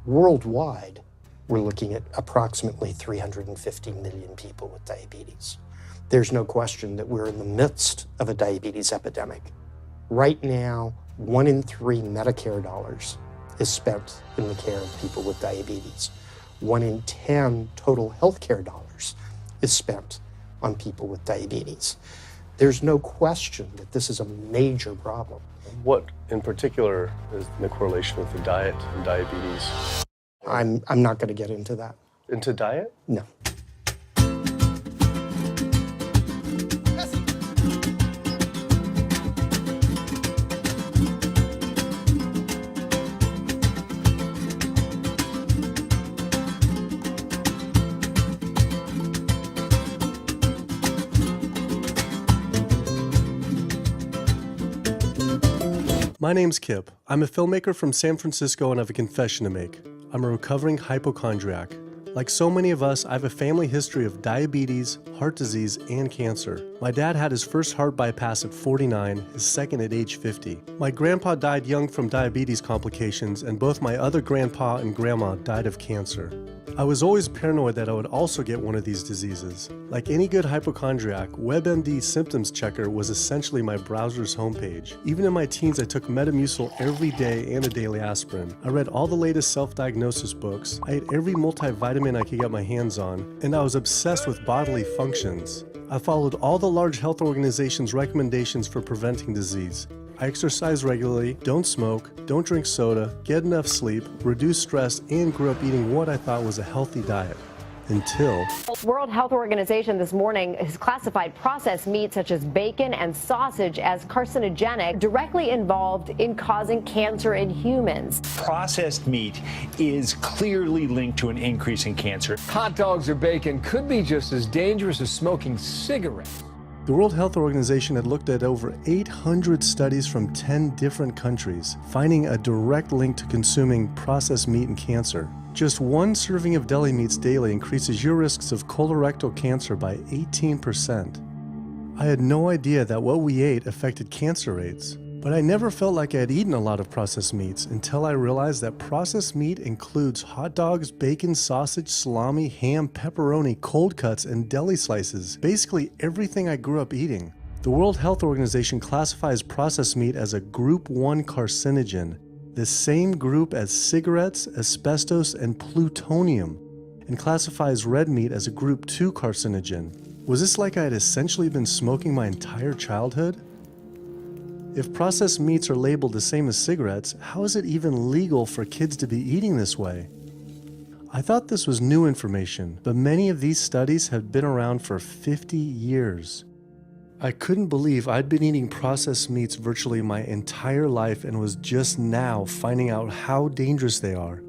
Worldwide, we're looking at approximately 350 million people with diabetes. There's no question that we're in the midst of a diabetes epidemic. Right now, 1 in 3 Medicare dollars is spent in the care of people with diabetes. 1 in 10 total healthcare dollars is spent on people with diabetes. There's no question that this is a major problem. What in particular is the correlation with the diet and diabetes? I'm not going to get into that. Into diet? No. My name's Kip. I'm a filmmaker from San Francisco and I have a confession to make. I'm a recovering hypochondriac. Like so many of us, I have a family history of diabetes, heart disease, and cancer. My dad had his first heart bypass at 49, his second at age 50. My grandpa died young from diabetes complications, and both my other grandpa and grandma died of cancer. I was always paranoid that I would also get one of these diseases. Like any good hypochondriac, WebMD Symptoms Checker was essentially my browser's homepage. Even in my teens, I took Metamucil every day and a daily aspirin. I read all the latest self-diagnosis books, I ate every multivitamin I could get my hands on, and I was obsessed with bodily functions. I followed all the large health organizations' recommendations for preventing disease. I exercise regularly, don't smoke, don't drink soda, get enough sleep, reduce stress, and grew up eating what I thought was a healthy diet. Until... World Health Organization this morning has classified processed meat such as bacon and sausage as carcinogenic, directly involved in causing cancer in humans. Processed meat is clearly linked to an increase in cancer. Hot dogs or bacon could be just as dangerous as smoking cigarettes. The World Health Organization had looked at over 800 studies from 10 different countries, finding a direct link to consuming processed meat and cancer. Just one serving of deli meats daily increases your risks of colorectal cancer by 18%. I had no idea that what we ate affected cancer rates, but I never felt like I had eaten a lot of processed meats until I realized that processed meat includes hot dogs, bacon, sausage, salami, ham, pepperoni, cold cuts, and deli slices, basically everything I grew up eating. The World Health Organization classifies processed meat as a Group 1 carcinogen, the same group as cigarettes, asbestos, and plutonium, and classifies red meat as a Group 2 carcinogen. Was this like I had essentially been smoking my entire childhood? If processed meats are labeled the same as cigarettes, how is it even legal for kids to be eating this way? I thought this was new information, but many of these studies have been around for 50 years. I couldn't believe I'd been eating processed meats virtually my entire life and was just now finding out how dangerous they are.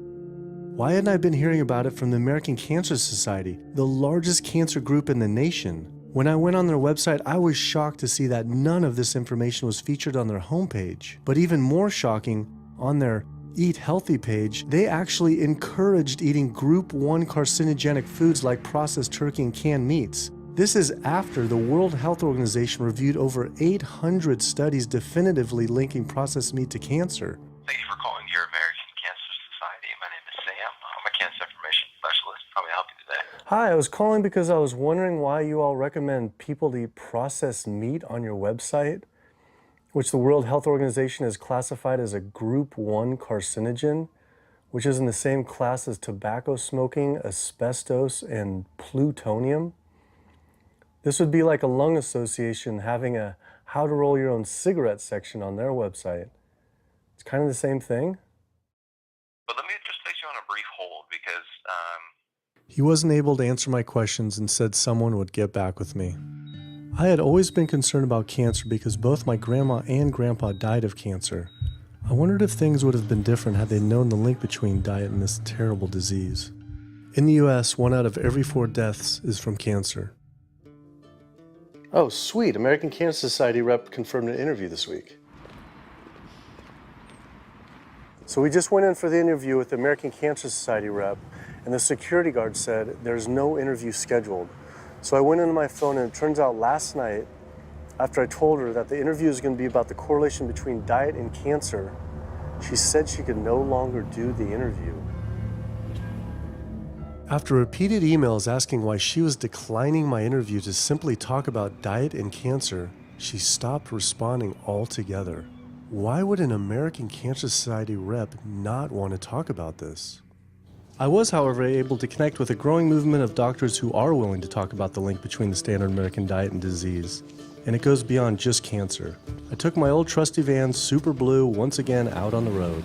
Why hadn't I been hearing about it from the American Cancer Society, the largest cancer group in the nation? When I went on their website, I was shocked to see that none of this information was featured on their homepage. But even more shocking, on their Eat Healthy page, they actually encouraged eating Group 1 carcinogenic foods like processed turkey and canned meats. This is after the World Health Organization reviewed over 800 studies definitively linking processed meat to cancer. Thank you for calling your American Cancer Society. My name is Sam. I'm a cancer information specialist. How may I help you today? Hi, I was calling because I was wondering why you all recommend people to eat processed meat on your website, which the World Health Organization has classified as a Group 1 carcinogen, which is in the same class as tobacco smoking, asbestos, and plutonium. This would be like a lung association having a how to roll your own cigarette section on their website. It's kind of the same thing. But let me just place you on a brief hold because He wasn't able to answer my questions and said someone would get back with me. I had always been concerned about cancer because both my grandma and grandpa died of cancer. I wondered if things would have been different had they known the link between diet and this terrible disease. In the US, 1 out of every 4 deaths is from cancer. Oh, sweet. American Cancer Society rep confirmed an interview this week. So we just went in for the interview with the American Cancer Society rep, and the security guard said there's no interview scheduled. So I went into my phone, and it turns out last night, after I told her that the interview is going to be about the correlation between diet and cancer, she said she could no longer do the interview. After repeated emails asking why she was declining my interview to simply talk about diet and cancer, she stopped responding altogether. Why would an American Cancer Society rep not want to talk about this? I was, however, able to connect with a growing movement of doctors who are willing to talk about the link between the standard American diet and disease. And it goes beyond just cancer. I took my old trusty van, Super Blue, once again out on the road.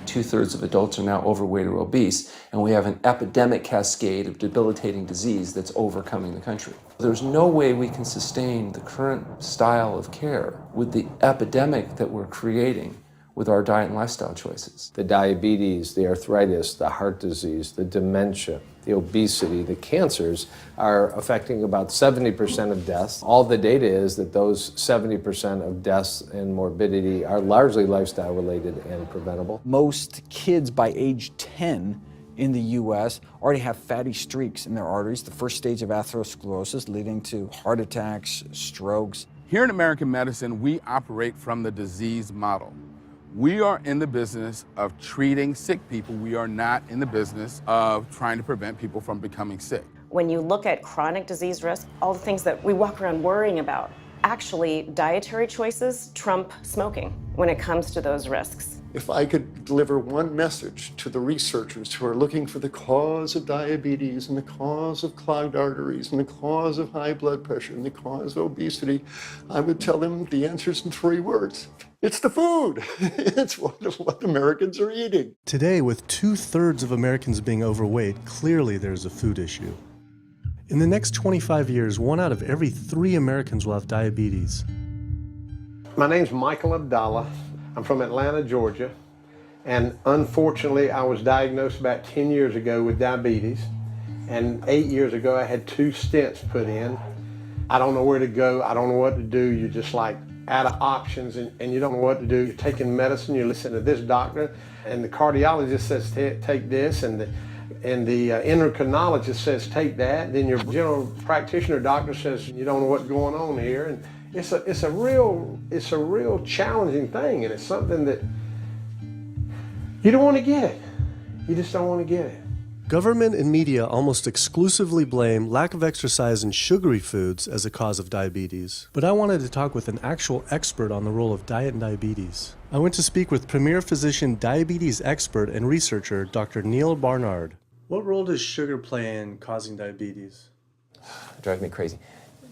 2/3 of adults are now overweight or obese, and we have an epidemic cascade of debilitating disease that's overcoming the country. There's no way we can sustain the current style of care with the epidemic that we're creating with our diet and lifestyle choices. The diabetes, the arthritis, the heart disease, the dementia, the obesity, the cancers are affecting about 70% of deaths. All the data is that those 70% of deaths and morbidity are largely lifestyle related and preventable. Most kids by age 10 in the U.S. already have fatty streaks in their arteries, the first stage of atherosclerosis leading to heart attacks, strokes. Here in American medicine, we operate from the disease model. We are in the business of treating sick people. We are not in the business of trying to prevent people from becoming sick. When you look at chronic disease risk, all the things that we walk around worrying about, actually dietary choices trump smoking when it comes to those risks. If I could deliver one message to the researchers who are looking for the cause of diabetes and the cause of clogged arteries and the cause of high blood pressure and the cause of obesity, I would tell them the answer's in 3 words. It's the food. It's what Americans are eating. Today, with 2/3 of Americans being overweight, clearly there's a food issue. In the next 25 years, 1 out of every 3 Americans will have diabetes. My name's Michael Abdallah. I'm from Atlanta, Georgia, and unfortunately I was diagnosed about 10 years ago with diabetes, and 8 years ago I had 2 stents put in. I don't know where to go, I don't know what to do, you're just like out of options and you don't know what to do. You're taking medicine, you listen to this doctor, and the cardiologist says take this, and the endocrinologist says take that, then your general practitioner doctor says you don't know what's going on here, and it's a real challenging thing, and it's something that you don't want to get it. You just don't want to get it. Government and media almost exclusively blame lack of exercise and sugary foods as a cause of diabetes. But I wanted to talk with an actual expert on the role of diet and diabetes. I went to speak with premier physician, diabetes expert, and researcher, Dr. Neil Barnard. What role does sugar play in causing diabetes? It drives me crazy.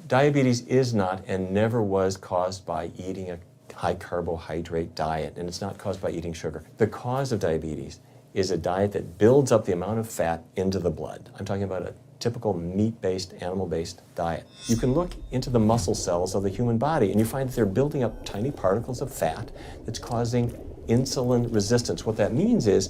Diabetes is not and never was caused by eating a high carbohydrate diet, and it's not caused by eating sugar. The cause of diabetes is a diet that builds up the amount of fat into the blood. I'm talking about a typical meat-based, animal-based diet. You can look into the muscle cells of the human body and you find that they're building up tiny particles of fat that's causing insulin resistance. What that means is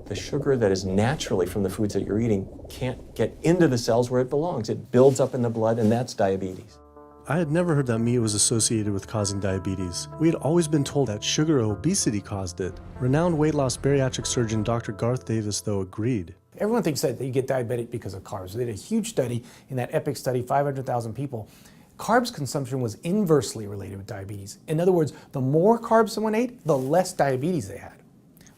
the sugar that is naturally from the foods that you're eating can't get into the cells where it belongs. It builds up in the blood, and that's diabetes. I had never heard that meat was associated with causing diabetes. We had always been told that sugar or obesity caused it. Renowned weight loss bariatric surgeon Dr. Garth Davis, though, agreed. Everyone thinks that you get diabetic because of carbs. They did a huge study in that EPIC study, 500,000 people. Carbs consumption was inversely related with diabetes. In other words, the more carbs someone ate, the less diabetes they had.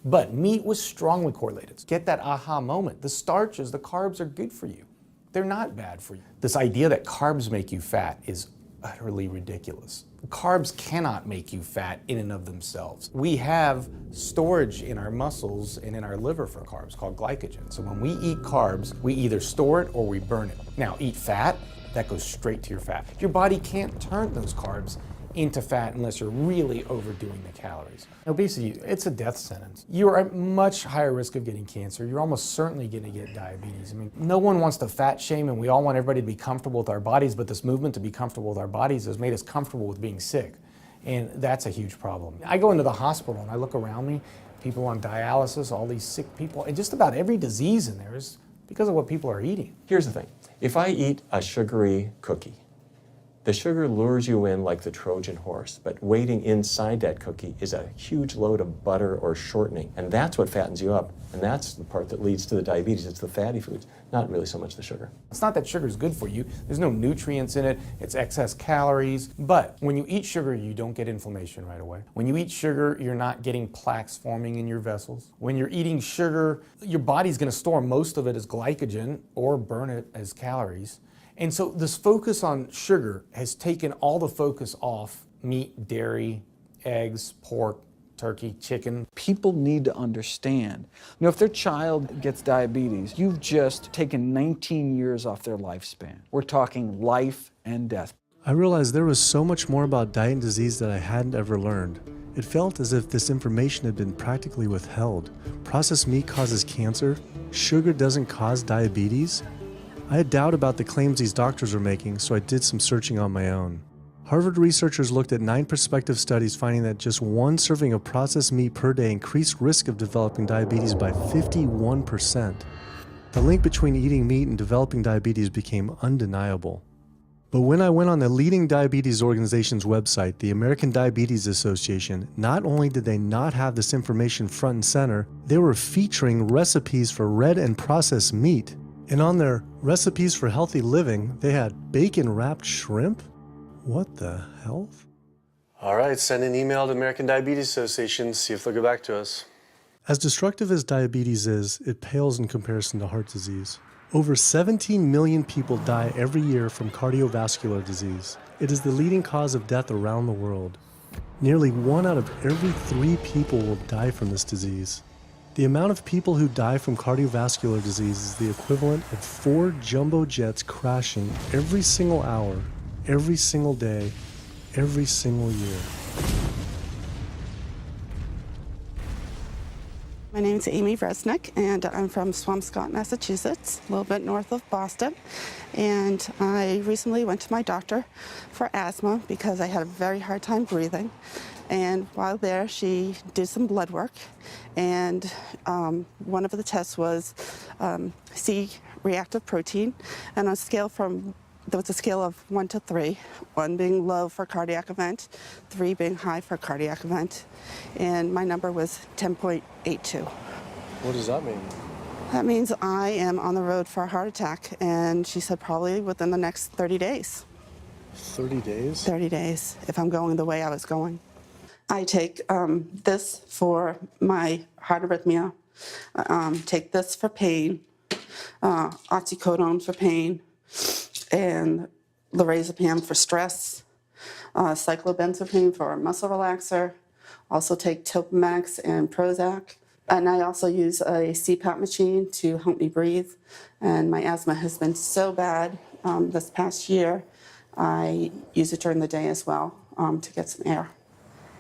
But meat was strongly correlated. Get that aha moment. The starches, the carbs are good for you. They're not bad for you. This idea that carbs make you fat is utterly ridiculous. Carbs cannot make you fat in and of themselves. We have storage in our muscles and in our liver for carbs called glycogen. So when we eat carbs, we either store it or we burn it. Now, eat fat, that goes straight to your fat. Your body can't turn those carbs into fat unless you're really overdoing the calories. Obesity, it's a death sentence. You're at much higher risk of getting cancer. You're almost certainly going to get diabetes. I mean, no one wants to fat shame, and we all want everybody to be comfortable with our bodies, but this movement to be comfortable with our bodies has made us comfortable with being sick, and that's a huge problem. I go into the hospital and I look around me, people on dialysis, all these sick people, and just about every disease in there is because of what people are eating. Here's the thing. If I eat a sugary cookie, The sugar lures you in like the Trojan horse, but waiting inside that cookie is a huge load of butter or shortening, and that's what fattens you up, and that's the part that leads to the diabetes. It's the fatty foods, not really so much the sugar. It's not that sugar is good for you. There's no nutrients in it. It's excess calories. But when you eat sugar, you don't get inflammation right away. When you eat sugar, you're not getting plaques forming in your vessels. When you're eating sugar, your body's going to store most of it as glycogen or burn it as calories. And so this focus on sugar has taken all the focus off meat, dairy, eggs, pork, turkey, chicken. People need to understand, if their child gets diabetes, you've just taken 19 years off their lifespan. We're talking life and death. I realized there was so much more about diet and disease that I hadn't ever learned. It felt as if this information had been practically withheld. Processed meat causes cancer. Sugar doesn't cause diabetes. I had doubt about the claims these doctors were making, so I did some searching on my own. Harvard researchers looked at 9 prospective studies finding that just one serving of processed meat per day increased risk of developing diabetes by 51%. The link between eating meat and developing diabetes became undeniable. But when I went on the leading diabetes organization's website, the American Diabetes Association, not only did they not have this information front and center, they were featuring recipes for red and processed meat. And on their recipes for healthy living, they had bacon-wrapped shrimp? What the hell? All right, send an email to American Diabetes Association, see if they'll get back to us. As destructive as diabetes is, it pales in comparison to heart disease. Over 17 million people die every year from cardiovascular disease. It is the leading cause of death around the world. Nearly 1 out of every 3 people will die from this disease. The amount of people who die from cardiovascular disease is the equivalent of 4 jumbo jets crashing every single hour, every single day, every single year. My name is Amy Resnick, and I'm from Swampscott, Massachusetts, a little bit north of Boston. And I recently went to my doctor for asthma because I had a very hard time breathing. And while there, she did some blood work, and one of the tests was C-reactive protein, and on a scale from there was a scale of 1 to 3, 1 being low for cardiac event, 3 being high for cardiac event, and my number was 10.82. What does that mean? That means I am on the road for a heart attack, and she said probably within the next 30 days. 30 days? 30 days, if I'm going the way I was going. I take this for my heart arrhythmia, take this for pain, oxycodone for pain, and lorazepam for stress, cyclobenzapine for a muscle relaxer, also take Topamax and Prozac, and I also use a CPAP machine to help me breathe, and my asthma has been so bad this past year, I use it during the day as well to get some air.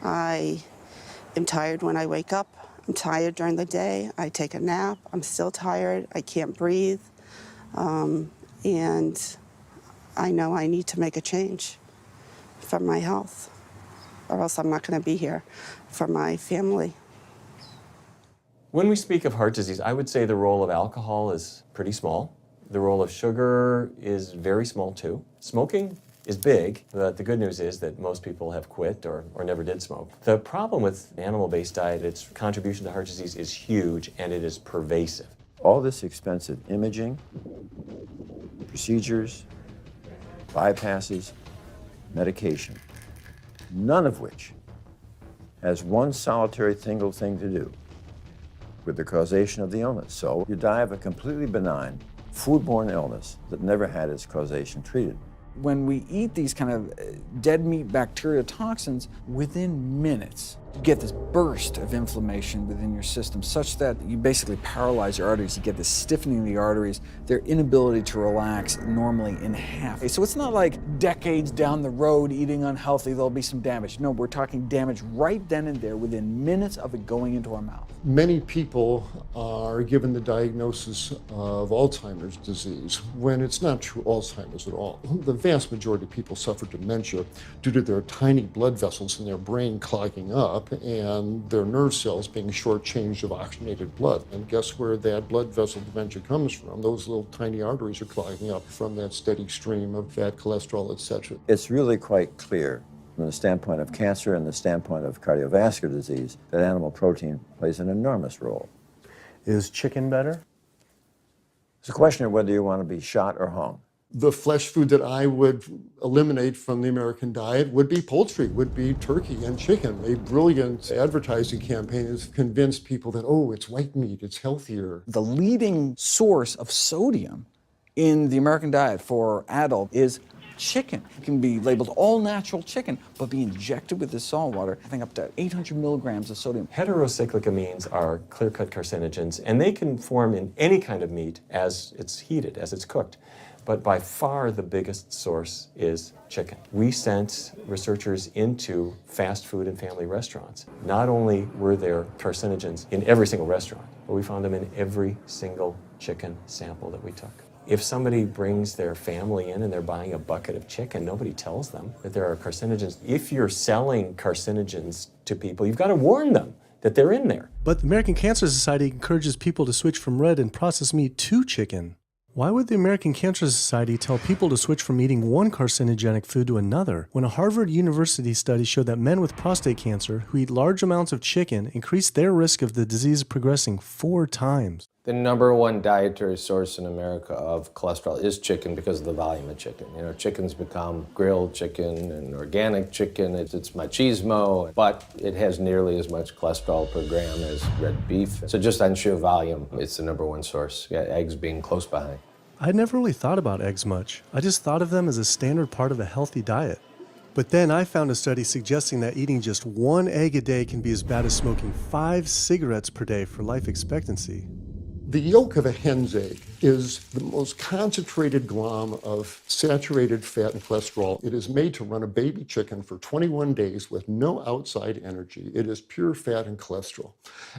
I am tired when I wake up, I'm tired during the day, I take a nap, I'm still tired, I can't breathe, and I know I need to make a change for my health, or else I'm not going to be here for my family. When we speak of heart disease, I would say the role of alcohol is pretty small. The role of sugar is very small too. Smoking is big, but the good news is that most people have quit or never did smoke. The problem with animal-based diet, its contribution to heart disease is huge and it is pervasive. All this expensive imaging, procedures, bypasses, medication, none of which has one solitary single thing to do with the causation of the illness. So you die of a completely benign, foodborne illness that never had its causation treated. When we eat these kind of dead meat bacteria toxins, within minutes, you get this burst of inflammation within your system such that you basically paralyze your arteries. You get this stiffening of the arteries, their inability to relax normally in half. So it's not like decades down the road eating unhealthy, there'll be some damage. No, we're talking damage right then and there within minutes of it going into our mouth. Many people are given the diagnosis of Alzheimer's disease when it's not true Alzheimer's at all. The vast majority of people suffer dementia due to their tiny blood vessels in their brain clogging up up and their nerve cells being shortchanged of oxygenated blood. And guess where that blood vessel dementia comes from? Those little tiny arteries are clogging up from that steady stream of fat, cholesterol, etc. It's really quite clear from the standpoint of cancer and the standpoint of cardiovascular disease that animal protein plays an enormous role. Is chicken better? It's a question of whether you want to be shot or hung. The flesh food that I would eliminate from the American diet would be poultry, would be turkey and chicken. A brilliant advertising campaign has convinced people that, oh, it's white meat, it's healthier. The leading source of sodium in the American diet for adult is chicken. It can be labeled all natural chicken, but be injected with this salt water, I think up to 800 milligrams of sodium. Heterocyclic amines are clear-cut carcinogens, and they can form in any kind of meat as it's heated, as it's cooked. But by far the biggest source is chicken. We sent researchers into fast food and family restaurants. Not only were there carcinogens in every single restaurant, but we found them in every single chicken sample that we took. If somebody brings their family in and they're buying a bucket of chicken, nobody tells them that there are carcinogens. If you're selling carcinogens to people, you've got to warn them that they're in there. But the American Cancer Society encourages people to switch from red and processed meat to chicken. Why would the American Cancer Society tell people to switch from eating one carcinogenic food to another when a Harvard University study showed that men with prostate cancer who eat large amounts of chicken increase their risk of the disease progressing 4 times? The number one dietary source in America of cholesterol is chicken because of the volume of chicken. You know, chicken's become grilled chicken and organic chicken. It's machismo, but it has nearly as much cholesterol per gram as red beef. So just on sheer volume, it's the number one source. Yeah, eggs being close behind. I'd never really thought about eggs much. I just thought of them as a standard part of a healthy diet. But then I found a study suggesting that eating just 1 egg a day can be as bad as smoking 5 cigarettes per day for life expectancy. The yolk of a hen's egg is the most concentrated glom of saturated fat and cholesterol. It is made to run a baby chicken for 21 days with no outside energy. It is pure fat and cholesterol.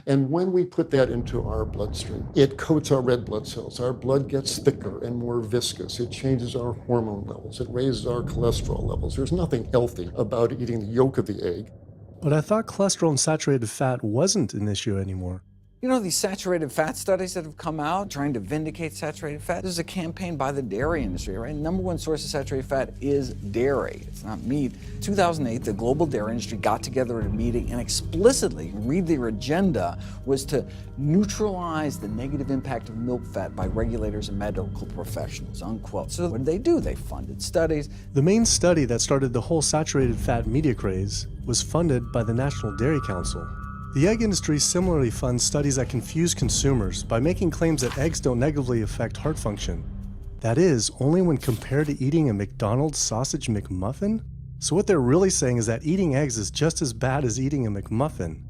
And when we put that into our bloodstream, it coats our red blood cells. Our blood gets thicker and more viscous. It changes our hormone levels. It raises our cholesterol levels. There's nothing healthy about eating the yolk of the egg. But I thought cholesterol and saturated fat wasn't an issue anymore. You know, these saturated fat studies that have come out trying to vindicate saturated fat, this is a campaign by the dairy industry, right? Number one source of saturated fat is dairy. It's not meat. 2008, the global dairy industry got together at a meeting and explicitly, read their agenda, was to neutralize the negative impact of milk fat by regulators and medical professionals, unquote. So what did? They funded studies. The main study that started the whole saturated fat media craze was funded by the National Dairy Council. The egg industry similarly funds studies that confuse consumers by making claims that eggs don't negatively affect heart function. That is, only when compared to eating a McDonald's sausage McMuffin? So what they're really saying is that eating eggs is just as bad as eating a McMuffin.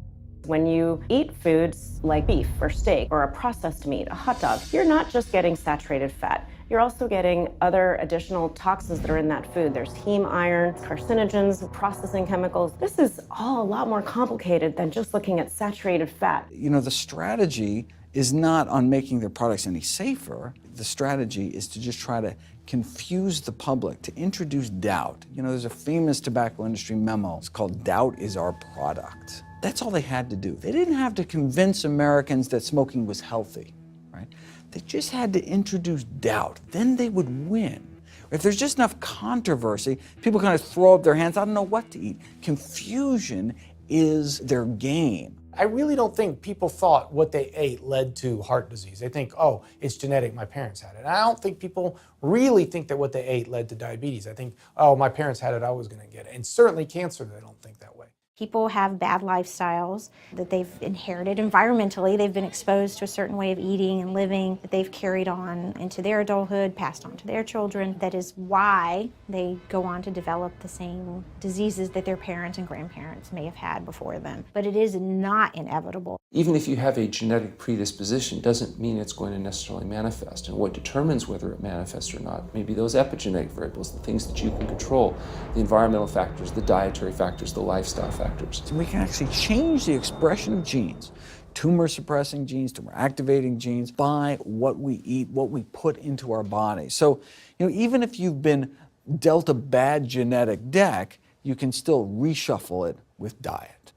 When you eat foods like beef or steak or a processed meat, a hot dog, you're not just getting saturated fat. You're also getting other additional toxins that are in that food. There's heme iron, carcinogens, processing chemicals. This is all a lot more complicated than just looking at saturated fat. You know, the strategy is not on making their products any safer. The strategy is to just try to confuse the public, to introduce doubt. You know, there's a famous tobacco industry memo. It's called "Doubt is Our Product." That's all they had to do. They didn't have to convince Americans that smoking was healthy, right? They just had to introduce doubt. Then they would win. If there's just enough controversy, people kind of throw up their hands, I don't know what to eat. Confusion is their game. I really don't think people thought what they ate led to heart disease. They think, oh, it's genetic, my parents had it. And I don't think people really think that what they ate led to diabetes. I think, oh, my parents had it, I was gonna get it. And certainly cancer, they don't think that way. People have bad lifestyles that they've inherited environmentally. They've been exposed to a certain way of eating and living that they've carried on into their adulthood, passed on to their children. That is why they go on to develop the same diseases that their parents and grandparents may have had before them. But it is not inevitable. Even if you have a genetic predisposition, doesn't mean it's going to necessarily manifest. And what determines whether it manifests or not may be those epigenetic variables, the things that you can control, the environmental factors, the dietary factors, the lifestyle factors. So we can actually change the expression of genes, tumor-suppressing genes, tumor-activating genes, by what we eat, what we put into our body. So, you know, even if you've been dealt a bad genetic deck, you can still reshuffle it with diet.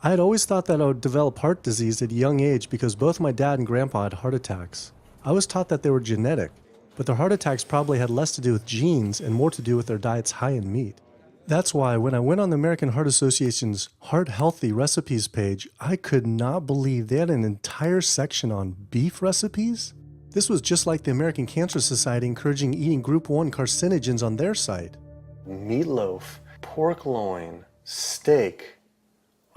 I had always thought that I would develop heart disease at a young age because both my dad and grandpa had heart attacks. I was taught that they were genetic, but their heart attacks probably had less to do with genes and more to do with their diets high in meat. That's why when I went on the American Heart Association's Heart Healthy Recipes page, I could not believe they had an entire section on beef recipes. This was just like the American Cancer Society encouraging eating Group 1 carcinogens on their site. Meatloaf, pork loin, steak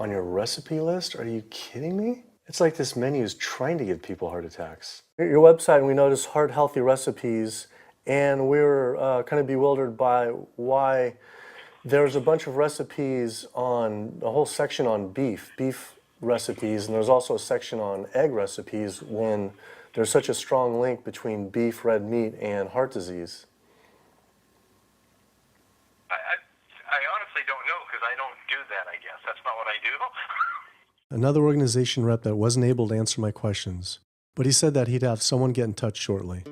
on your recipe list? Are you kidding me? It's like this menu is trying to give people heart attacks. Your website, we noticed Heart Healthy Recipes, and we were kind of bewildered by why there's a bunch of recipes on, a whole section on beef recipes, and there's also a section on egg recipes when there's such a strong link between beef, red meat, and heart disease. I honestly don't know because I don't do that, I guess. That's not what I do. Another organization rep that wasn't able to answer my questions, but he said that he'd have someone get in touch shortly.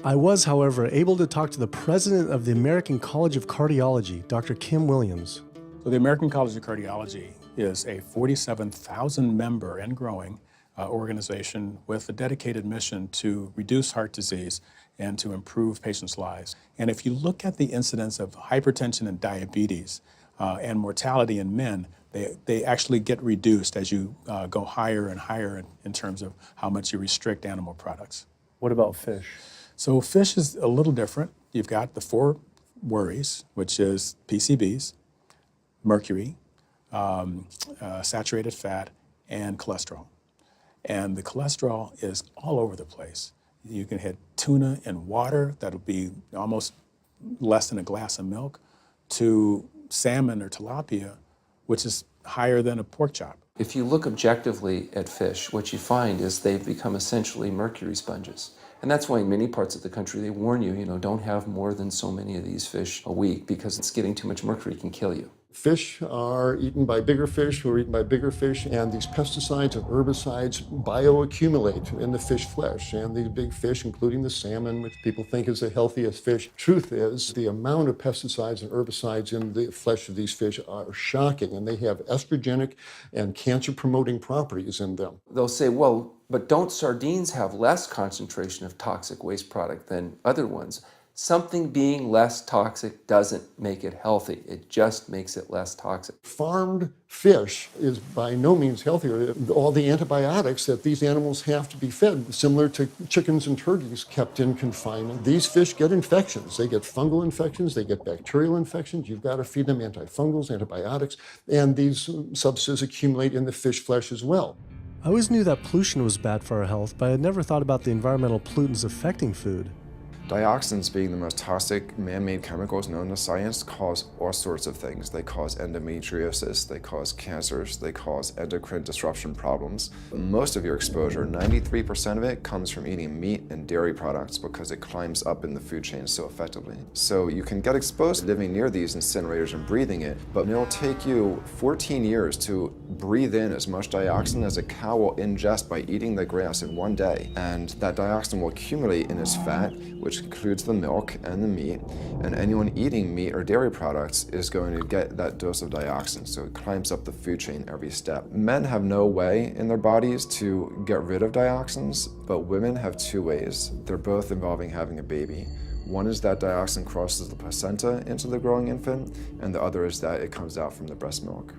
I was, however, able to talk to the president of the American College of Cardiology, Dr. Kim Williams. So the American College of Cardiology is a 47,000 member and growing organization with a dedicated mission to reduce heart disease and to improve patients' lives. And if you look at the incidence of hypertension and diabetes and mortality in men, they actually get reduced as you go higher and higher in terms of how much you restrict animal products. What about fish? So fish is a little different. You've got the 4 worries, which is PCBs, mercury, saturated fat, and cholesterol. And the cholesterol is all over the place. You can hit tuna in water, that'll be almost less than a glass of milk, to salmon or tilapia, which is higher than a pork chop. If you look objectively at fish, what you find is they've become essentially mercury sponges. And that's why in many parts of the country they warn you, don't have more than so many of these fish a week because it's getting too much mercury can kill you. Fish are eaten by bigger fish who are eaten by bigger fish, and these pesticides and herbicides bioaccumulate in the fish flesh. And these big fish, including the salmon, which people think is the healthiest fish, truth is the amount of pesticides and herbicides in the flesh of these fish are shocking, and they have estrogenic and cancer-promoting properties in them. They'll say, well, but don't sardines have less concentration of toxic waste product than other ones? Something being less toxic doesn't make it healthy. It just makes it less toxic. Farmed fish is by no means healthier. All the antibiotics that these animals have to be fed, similar to chickens and turkeys kept in confinement. These fish get infections. They get fungal infections, they get bacterial infections. You've got to feed them antifungals, antibiotics, and these substances accumulate in the fish flesh as well. I always knew that pollution was bad for our health, but I had never thought about the environmental pollutants affecting food. Dioxins, being the most toxic man-made chemicals known to science, cause all sorts of things. They cause endometriosis, they cause cancers, they cause endocrine disruption problems. Most of your exposure, 93% of it, comes from eating meat and dairy products because it climbs up in the food chain so effectively. So you can get exposed living near these incinerators and breathing it, but it'll take you 14 years to breathe in as much dioxin as a cow will ingest by eating the grass in one day. And that dioxin will accumulate in its fat, which includes the milk and the meat, and anyone eating meat or dairy products is going to get that dose of dioxin, so it climbs up the food chain every step. Men have no way in their bodies to get rid of dioxins, but women have 2 ways. They're both involving having a baby. One is that dioxin crosses the placenta into the growing infant, and the other is that it comes out from the breast milk.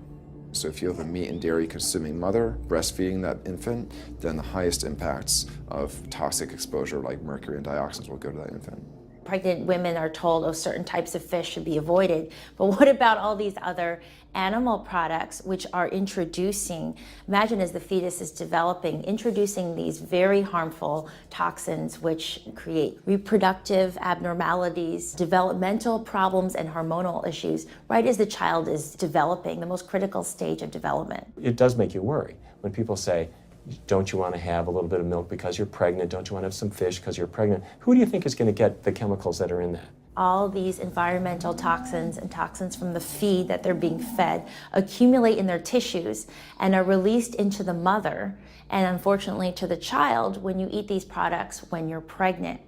So if you have a meat and dairy consuming mother breastfeeding that infant, then the highest impacts of toxic exposure like mercury and dioxins will go to that infant. Pregnant women are told, oh, certain types of fish should be avoided. But what about all these other animal products which are introducing, imagine as the fetus is developing, introducing these very harmful toxins which create reproductive abnormalities, developmental problems, and hormonal issues right as the child is developing, the most critical stage of development. It does make you worry when people say, don't you want to have a little bit of milk because you're pregnant? Don't you want to have some fish because you're pregnant? Who do you think is going to get the chemicals that are in that? All these environmental toxins and toxins from the feed that they're being fed accumulate in their tissues and are released into the mother and unfortunately to the child when you eat these products when you're pregnant.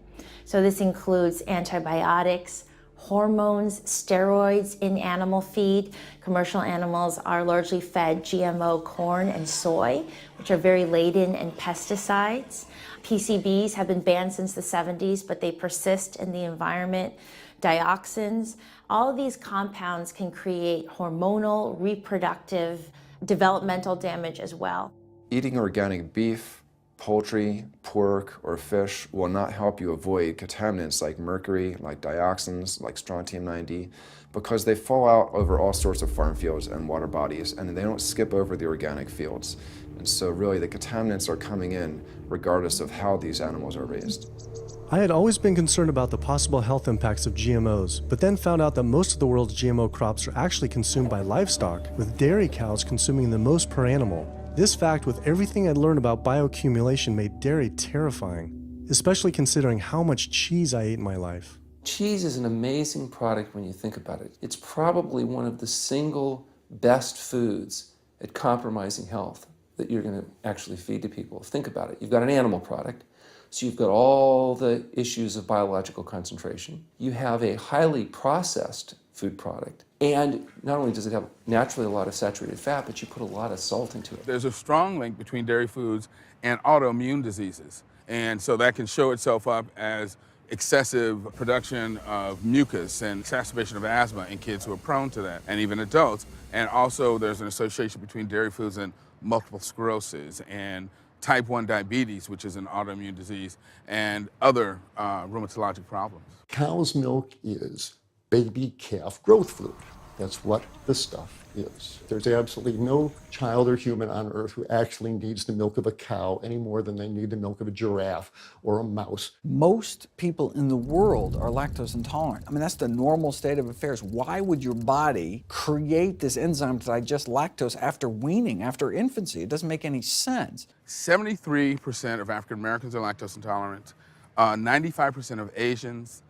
So this includes antibiotics, hormones, steroids in animal feed. Commercial animals are largely fed GMO corn and soy, which are very laden in pesticides. PCBs have been banned since the 70s, but they persist in the environment. Dioxins, all of these compounds can create hormonal, reproductive, developmental damage as well. Eating organic beef, poultry, pork, or fish will not help you avoid contaminants like mercury, like dioxins, like strontium-90, because they fall out over all sorts of farm fields and water bodies, and they don't skip over the organic fields. And so really the contaminants are coming in regardless of how these animals are raised. I had always been concerned about the possible health impacts of GMOs, but then found out that most of the world's GMO crops are actually consumed by livestock, with dairy cows consuming the most per animal. This fact, with everything I'd learned about bioaccumulation, made dairy terrifying, especially considering how much cheese I ate in my life. Cheese is an amazing product when you think about it. It's probably one of the single best foods at compromising health that you're going to actually feed to people. Think about it. You've got an animal product, so you've got all the issues of biological concentration. You have a highly processed food product, and not only does it have naturally a lot of saturated fat, but you put a lot of salt into it. There's a strong link between dairy foods and autoimmune diseases, and so that can show itself up as excessive production of mucus and exacerbation of asthma in kids who are prone to that, and even adults. And also there's an association between dairy foods and multiple sclerosis and type 1 diabetes, which is an autoimmune disease, and other rheumatologic problems. Cow's milk is baby calf growth fluid. That's what the stuff is. There's absolutely no child or human on earth who actually needs the milk of a cow any more than they need the milk of a giraffe or a mouse. Most people in the world are lactose intolerant. I mean, that's the normal state of affairs. Why would your body create this enzyme to digest lactose after weaning, after infancy? It doesn't make any sense. 73% of African Americans are lactose intolerant, 95% of Asians,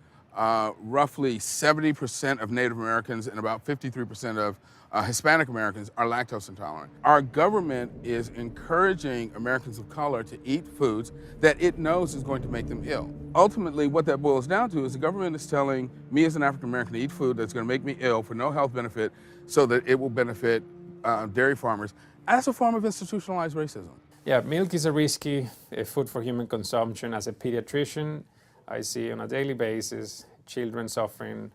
roughly 70% of Native Americans, and about 53% of Hispanic Americans are lactose intolerant. Our government is encouraging Americans of color to eat foods that it knows is going to make them ill. Ultimately, what that boils down to is the government is telling me as an African American to eat food that's going to make me ill for no health benefit so that it will benefit dairy farmers. That's a form of institutionalized racism. Yeah, milk is a risky food for human consumption. As a pediatrician, I see on a daily basis children suffering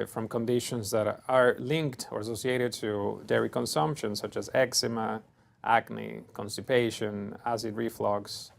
from conditions that are linked or associated to dairy consumption, such as eczema, acne, constipation, acid reflux,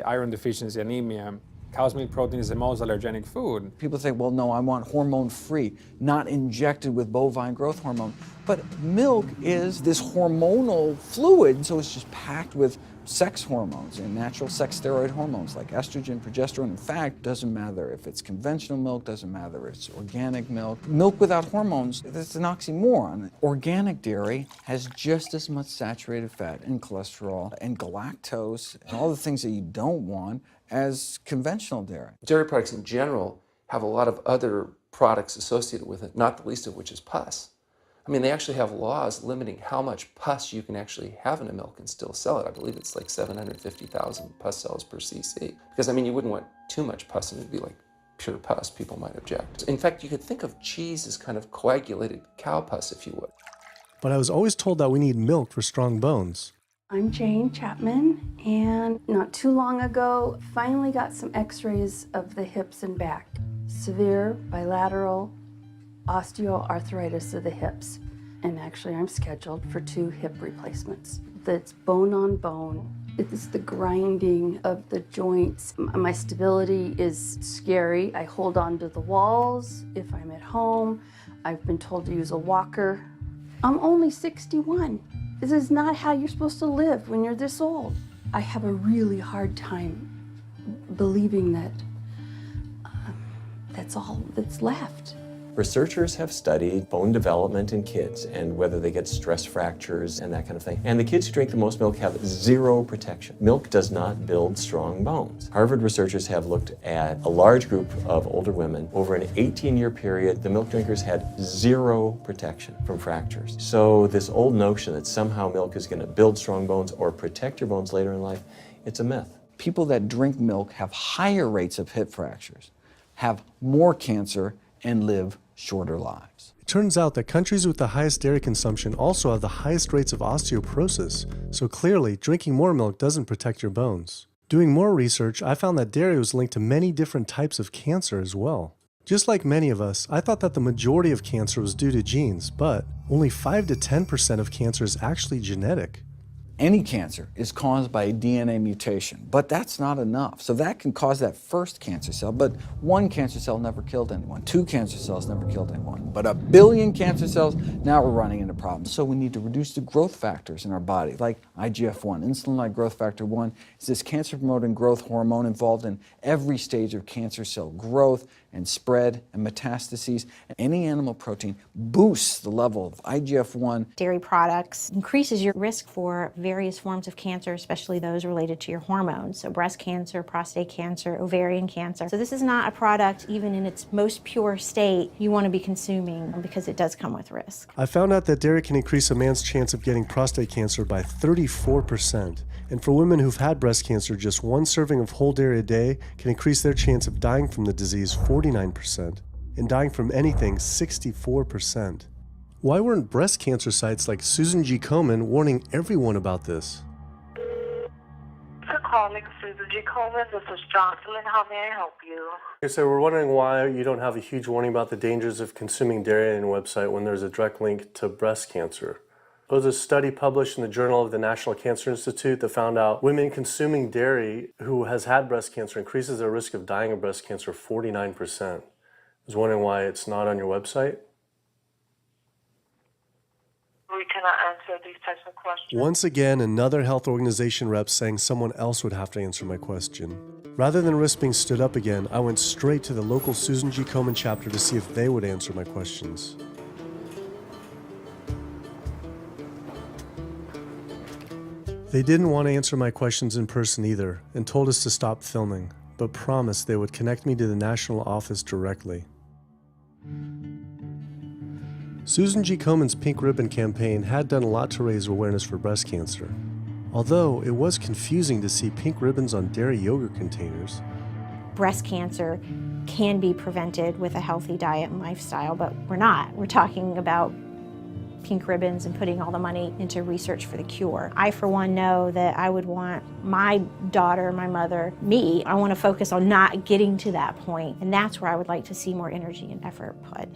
iron deficiency, anemia. Cow's milk protein is the most allergenic food. People say, well, no, I want hormone-free, not injected with bovine growth hormone. But milk is this hormonal fluid, so it's just packed with sex hormones and natural sex steroid hormones like estrogen, progesterone. In fact, doesn't matter if it's conventional milk, doesn't matter if it's organic milk. Milk without hormones, it's an oxymoron. Organic dairy has just as much saturated fat and cholesterol and galactose and all the things that you don't want as conventional dairy. Dairy products in general have a lot of other products associated with it, not the least of which is pus. I mean, they actually have laws limiting how much pus you can actually have in a milk and still sell it. I believe it's like 750,000 pus cells per cc. Because, I mean, you wouldn't want too much pus and it'd be like pure pus. People might object. In fact, you could think of cheese as kind of coagulated cow pus, if you would. But I was always told that we need milk for strong bones. I'm Jane Chapman, and not too long ago, finally got some x-rays of the hips and back. Severe bilateral osteoarthritis of the hips. And actually, I'm scheduled for 2 hip replacements. That's bone on bone. It's the grinding of the joints. My stability is scary. I hold on to the walls if I'm at home. I've been told to use a walker. I'm only 61. This is not how you're supposed to live when you're this old. I have a really hard time believing that that's all that's left. Researchers have studied bone development in kids and whether they get stress fractures and that kind of thing. And the kids who drink the most milk have 0 protection. Milk does not build strong bones. Harvard researchers have looked at a large group of older women. Over an 18-year period, the milk drinkers had 0 protection from fractures. So this old notion that somehow milk is going to build strong bones or protect your bones later in life, it's a myth. People that drink milk have higher rates of hip fractures, have more cancer, and live shorter lives. It turns out that countries with the highest dairy consumption also have the highest rates of osteoporosis, so clearly drinking more milk doesn't protect your bones. Doing more research, I found that dairy was linked to many different types of cancer as well. Just like many of us, I thought that the majority of cancer was due to genes, but only 5 to 10% of cancer is actually genetic. Any cancer is caused by a DNA mutation, but that's not enough. So that can cause that first cancer cell, but one cancer cell never killed anyone. 2 cancer cells never killed anyone. But 1 billion cancer cells, now we're running into problems. So we need to reduce the growth factors in our body, like IGF-1. Insulin-like growth factor 1 is this cancer-promoting growth hormone involved in every stage of cancer cell growth and spread and metastases. Any animal protein boosts the level of IGF-1. Dairy products increases your risk for various forms of cancer, especially those related to your hormones. So breast cancer, prostate cancer, ovarian cancer. So this is not a product, even in its most pure state, you want to be consuming because it does come with risk. I found out that dairy can increase a man's chance of getting prostate cancer by 34%. And for women who've had breast cancer, just 1 serving of whole dairy a day can increase their chance of dying from the disease 49%, and dying from anything 64%. Why weren't breast cancer sites like Susan G. Komen warning everyone about this? For calling Susan G. Komen, this is Jocelyn. How may I help you? Okay, so we're wondering why you don't have a huge warning about the dangers of consuming dairy on your website when there's a direct link to breast cancer. There was a study published in the Journal of the National Cancer Institute that found out women consuming dairy who has had breast cancer increases their risk of dying of breast cancer 49%. I was wondering why it's not on your website. We cannot answer these types of questions. Once again, another health organization rep saying someone else would have to answer my question. Rather than risk being stood up again, I went straight to the local Susan G. Komen chapter to see if they would answer my questions. They didn't want to answer my questions in person either, and told us to stop filming, but promised they would connect me to the national office directly. Susan G. Komen's Pink Ribbon campaign had done a lot to raise awareness for breast cancer, although it was confusing to see pink ribbons on dairy yogurt containers. Breast cancer can be prevented with a healthy diet and lifestyle, but we're not. We're talking about pink ribbons and putting all the money into research for the cure. I, for one, know that I would want my daughter, my mother, me, I want to focus on not getting to that point, and that's where I would like to see more energy and effort put.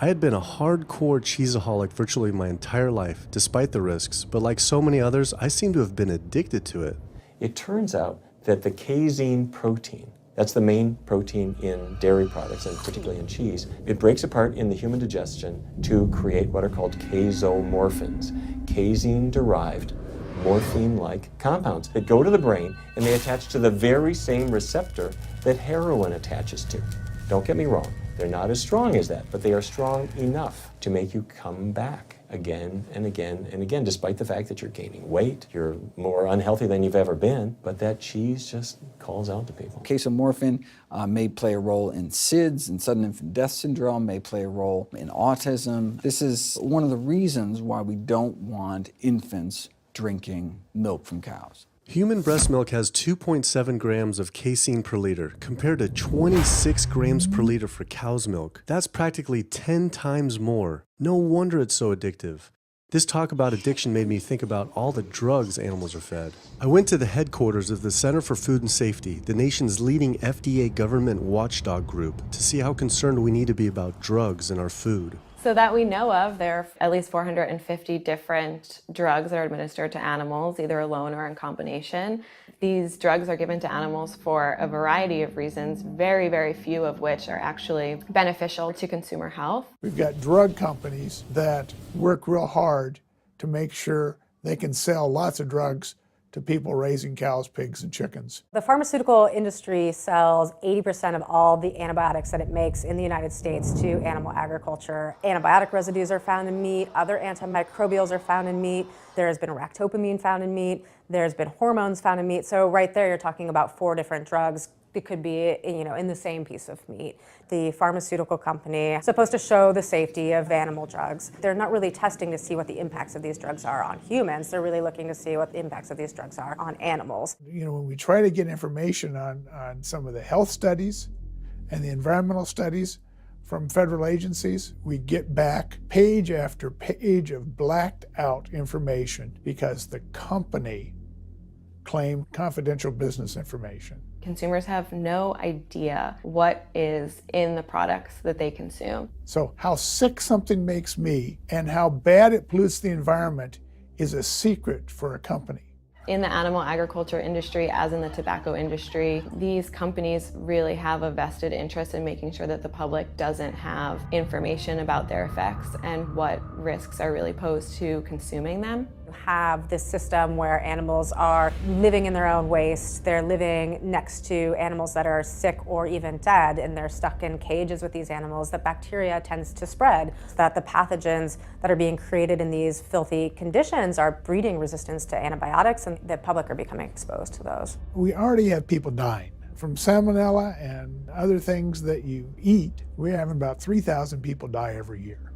I had been a hardcore cheeseaholic virtually my entire life, despite the risks, but like so many others, I seem to have been addicted to it. It turns out that the casein protein, that's the main protein in dairy products, and particularly in cheese, it breaks apart in the human digestion to create what are called casomorphins, casein-derived morphine-like compounds that go to the brain and they attach to the very same receptor that heroin attaches to. Don't get me wrong, they're not as strong as that, but they are strong enough to make you come back again and again and again, despite the fact that you're gaining weight, you're more unhealthy than you've ever been, but that cheese just calls out to people. Casomorphin may play a role in SIDS, and sudden infant death syndrome, may play a role in autism. This is one of the reasons why we don't want infants drinking milk from cows. Human breast milk has 2.7 grams of casein per liter, compared to 26 grams per liter for cow's milk. That's practically 10 times more. No wonder it's so addictive. This talk about addiction made me think about all the drugs animals are fed. I went to the headquarters of the Center for Food and Safety, the nation's leading FDA government watchdog group, to see how concerned we need to be about drugs in our food. So that we know of, there are at least 450 different drugs that are administered to animals, either alone or in combination. These drugs are given to animals for a variety of reasons, very, very few of which are actually beneficial to consumer health. We've got drug companies that work real hard to make sure they can sell lots of drugs to people raising cows, pigs, and chickens. The pharmaceutical industry sells 80% of all the antibiotics that it makes in the United States to animal agriculture. Antibiotic residues are found in meat, other antimicrobials are found in meat, there has been ractopamine found in meat, there's been hormones found in meat. So right there you're talking about 4 different drugs. It could be, in the same piece of meat. The pharmaceutical company is supposed to show the safety of animal drugs. They're not really testing to see what the impacts of these drugs are on humans. They're really looking to see what the impacts of these drugs are on animals. When we try to get information on some of the health studies and the environmental studies, from federal agencies, we get back page after page of blacked out information because the company claimed confidential business information. Consumers have no idea what is in the products that they consume. So how sick something makes me and how bad it pollutes the environment is a secret for a company. In the animal agriculture industry, as in the tobacco industry, these companies really have a vested interest in making sure that the public doesn't have information about their effects and what risks are really posed to consuming them. Have this system where animals are living in their own waste, they're living next to animals that are sick or even dead, and they're stuck in cages with these animals. The bacteria tends to spread, so that the pathogens that are being created in these filthy conditions are breeding resistance to antibiotics, and the public are becoming exposed to those. We already have people dying from salmonella and other things that you eat. We're having about 3,000 people die every year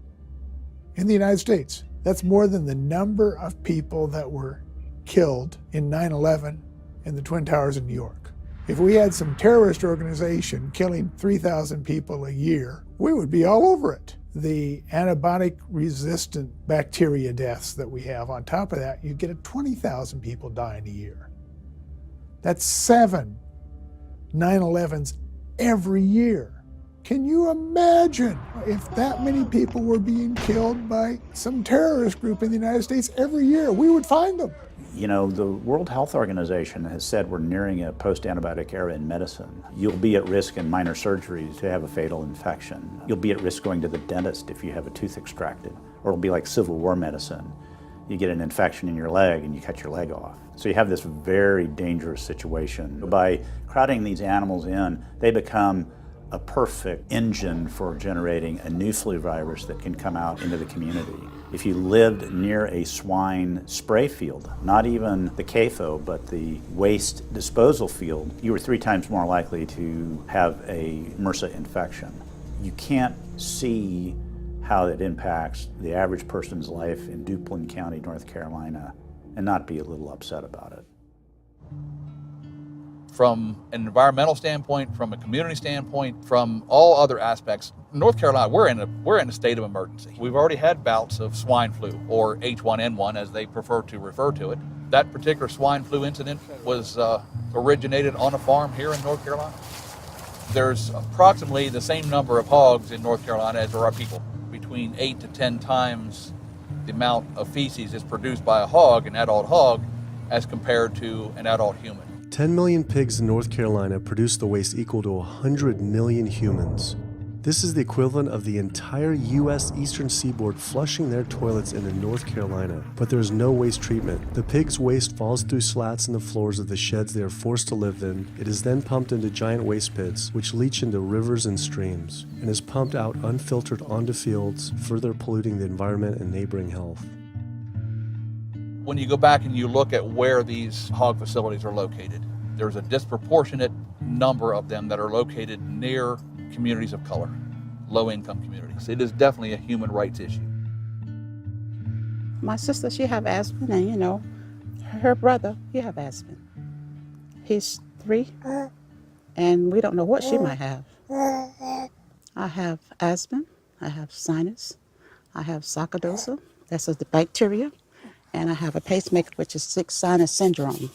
in the United States. That's more than the number of people that were killed in 9/11 in the Twin Towers in New York. If we had some terrorist organization killing 3,000 people a year, we would be all over it. The antibiotic-resistant bacteria deaths that we have, on top of that, you get 20,000 people dying a year. That's 7 9/11s every year. Can you imagine if that many people were being killed by some terrorist group in the United States every year? We would find them. You know, the World Health Organization has said we're nearing a post-antibiotic era in medicine. You'll be at risk in minor surgeries to have a fatal infection. You'll be at risk going to the dentist if you have a tooth extracted. Or it'll be like Civil War medicine. You get an infection in your leg and you cut your leg off. So you have this very dangerous situation. By crowding these animals in, they become a perfect engine for generating a new flu virus that can come out into the community. If you lived near a swine spray field, not even the CAFO, but the waste disposal field, you were 3 times more likely to have a MRSA infection. You can't see how it impacts the average person's life in Duplin County, North Carolina, and not be a little upset about it. From an environmental standpoint, from a community standpoint, from all other aspects, North Carolina, we're in a state of emergency. We've already had bouts of swine flu, or H1N1 as they prefer to refer to it. That particular swine flu incident was originated on a farm here in North Carolina. There's approximately the same number of hogs in North Carolina as there are people. Between 8 to 10 times the amount of feces is produced by a hog, an adult hog, as compared to an adult human. 10 million pigs in North Carolina produce the waste equal to 100 million humans. This is the equivalent of the entire U.S. Eastern Seaboard flushing their toilets into North Carolina, but there is no waste treatment. The pigs' waste falls through slats in the floors of the sheds they are forced to live in. It is then pumped into giant waste pits, which leach into rivers and streams, and is pumped out unfiltered onto fields, further polluting the environment and neighboring health. When you go back and you look at where these hog facilities are located, there's a disproportionate number of them that are located near communities of color, low-income communities. It is definitely a human rights issue. My sister, she have asthma, and you know, her brother, he have asthma. He's 3, and we don't know what she might have. I have asthma, I have sinus, I have sarcoidosis, that's the bacteria, and I have a pacemaker, which is 6 sinus syndrome.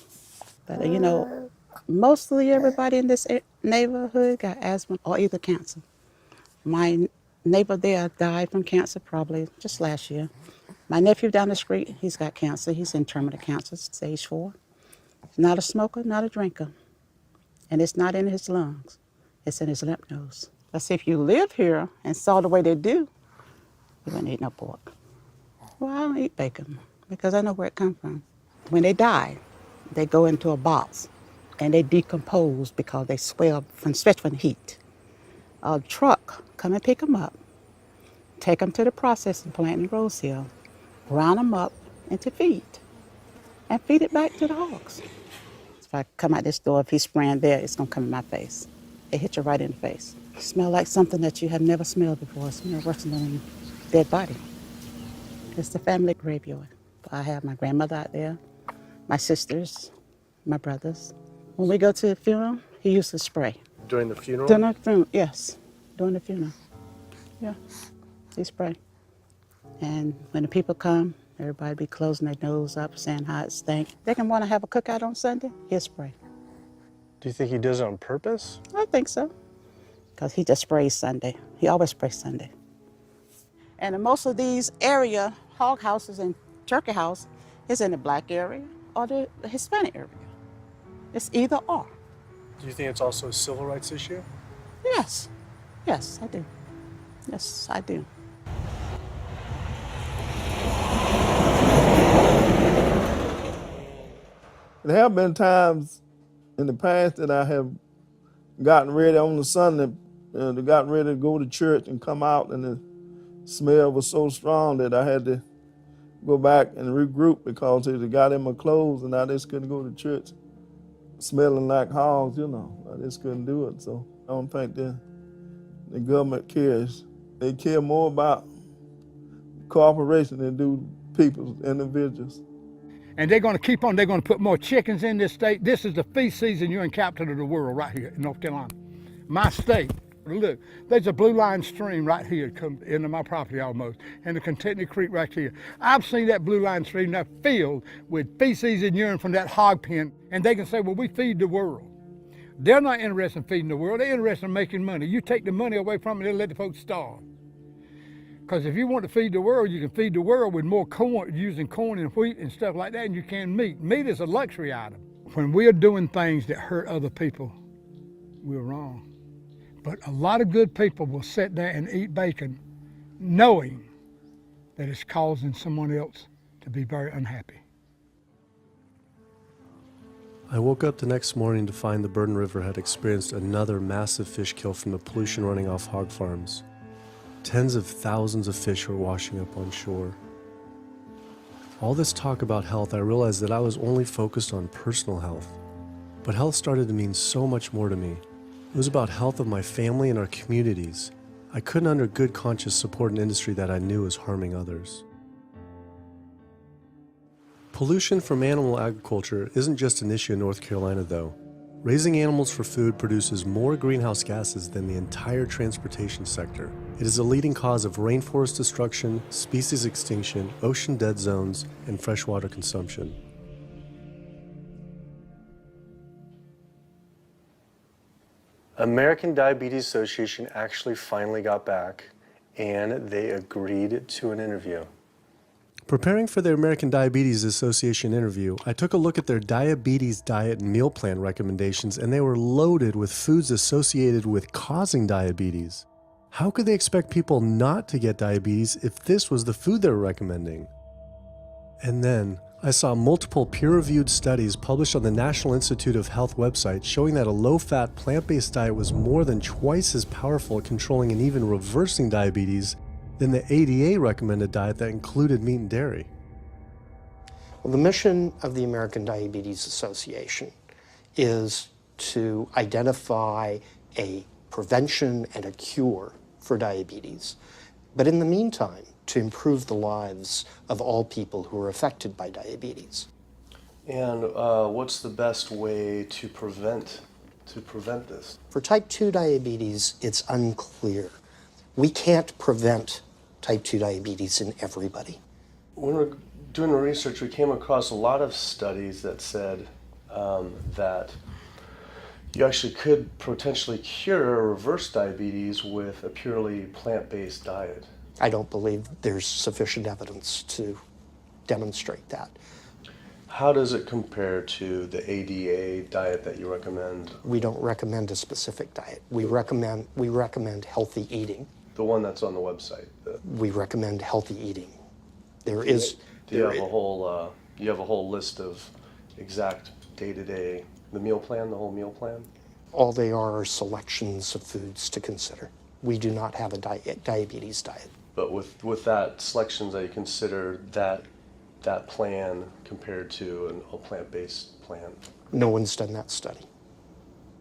But you know, mostly everybody in this neighborhood got asthma or either cancer. My neighbor there died from cancer probably just last year. My nephew down the street, he's got cancer. He's in terminal cancer, stage 4. Not a smoker, not a drinker. And it's not in his lungs. It's in his lymph nodes. But see, if you live here and saw the way they do, you wouldn't eat no pork. Well, I don't eat bacon because I know where it comes from. When they die, they go into a box and they decompose because they swell especially from heat. A truck come and pick them up, take them to the processing plant in Rose Hill, ground them up into feed, and feed it back to the hogs. If I come out this door, if he's spraying there, it's gonna come in my face. It hit you right in the face. It smells like something that you have never smelled before. It smells worse than a dead body. It's the family graveyard. I have my grandmother out there, my sisters, my brothers. When we go to the funeral, he used to spray. During the funeral? During the funeral, yes, during the funeral. Yeah, he spray. And when the people come, everybody be closing their nose up, saying how it stink. They can want to have a cookout on Sunday, he'll spray. Do you think he does it on purpose? I think so, because he just sprays Sunday. He always sprays Sunday. And in most of these area, hog houses and turkey house, is in the black area or the Hispanic area. It's either or. Do you think it's also a civil rights issue? Yes, yes, I do. Yes, I do. There have been times in the past that I have gotten ready on the Sunday, gotten ready to go to church and come out, and the smell was so strong that I had to go back and regroup because it got in my clothes and I just couldn't go to church smelling like hogs, you know. I just couldn't do it. So I don't think the government cares. They care more about cooperation than do people, individuals. And they're going to keep on. They're going to put more chickens in this state. This is the feast season. You're in capital of the world right here in North Carolina. My state. Look, there's a blue line stream right here come into my property almost, and the Contentment Creek right here. I've seen that blue line stream now filled with feces and urine from that hog pen, and they can say, well, we feed the world. They're not interested in feeding the world. They're interested in making money. You take the money away from them, they'll let the folks starve. Because if you want to feed the world, you can feed the world with more corn, using corn and wheat and stuff like that, and you can meat. Meat is a luxury item. When we're doing things that hurt other people, we're wrong. But a lot of good people will sit there and eat bacon knowing that it's causing someone else to be very unhappy. I woke up the next morning to find the Burden River had experienced another massive fish kill from the pollution running off hog farms. Tens of thousands of fish were washing up on shore. All this talk about health, I realized that I was only focused on personal health. But health started to mean so much more to me. It was about health of my family and our communities. I couldn't under good conscience support an industry that I knew was harming others. Pollution from animal agriculture isn't just an issue in North Carolina, though. Raising animals for food produces more greenhouse gases than the entire transportation sector. It is a leading cause of rainforest destruction, species extinction, ocean dead zones, and freshwater consumption. American Diabetes Association actually finally got back, and they agreed to an interview. Preparing for their American Diabetes Association interview, I took a look at their diabetes diet and meal plan recommendations, and they were loaded with foods associated with causing diabetes. How could they expect people not to get diabetes if this was the food they were recommending? And then I saw multiple peer-reviewed studies published on the National Institute of Health website showing that a low-fat, plant-based diet was more than twice as powerful at controlling and even reversing diabetes than the ADA recommended diet that included meat and dairy. Well, the mission of the American Diabetes Association is to identify a prevention and a cure for diabetes, but in the meantime, to improve the lives of all people who are affected by diabetes. And what's the best way to prevent this? For type 2 diabetes, it's unclear. We can't prevent type 2 diabetes in everybody. When we're doing the research, we came across a lot of studies that said that you actually could potentially cure or reverse diabetes with a purely plant-based diet. I don't believe there's sufficient evidence to demonstrate that. How does it compare to the ADA diet that you recommend? We don't recommend a specific diet. We recommend healthy eating. The one that's on the website. We recommend healthy eating. Do you have a whole list of exact day-to-day, the meal plan, the whole meal plan? All they are selections of foods to consider. We do not have a diabetes diet. But with that selections, that you consider that plan compared to a plant-based plan? No one's done that study.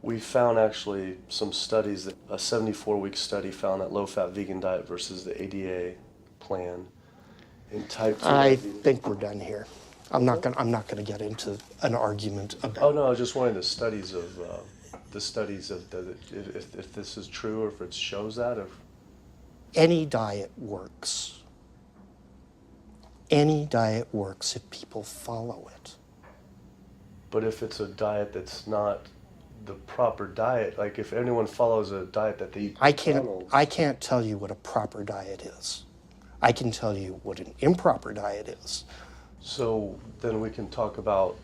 We found actually some studies, that a 74-week study found that low-fat vegan diet versus the ADA plan in type 2 I diabetes. think we're done here. I'm not going to get into an argument about. Oh no, I was just wondering the studies of if this is true or if it shows that. Any diet works. Any diet works if people follow it. But if it's a diet that's not the proper diet, like if anyone follows a diet that they eat I can't tell you what a proper diet is. I can tell you what an improper diet is. So then we can talk about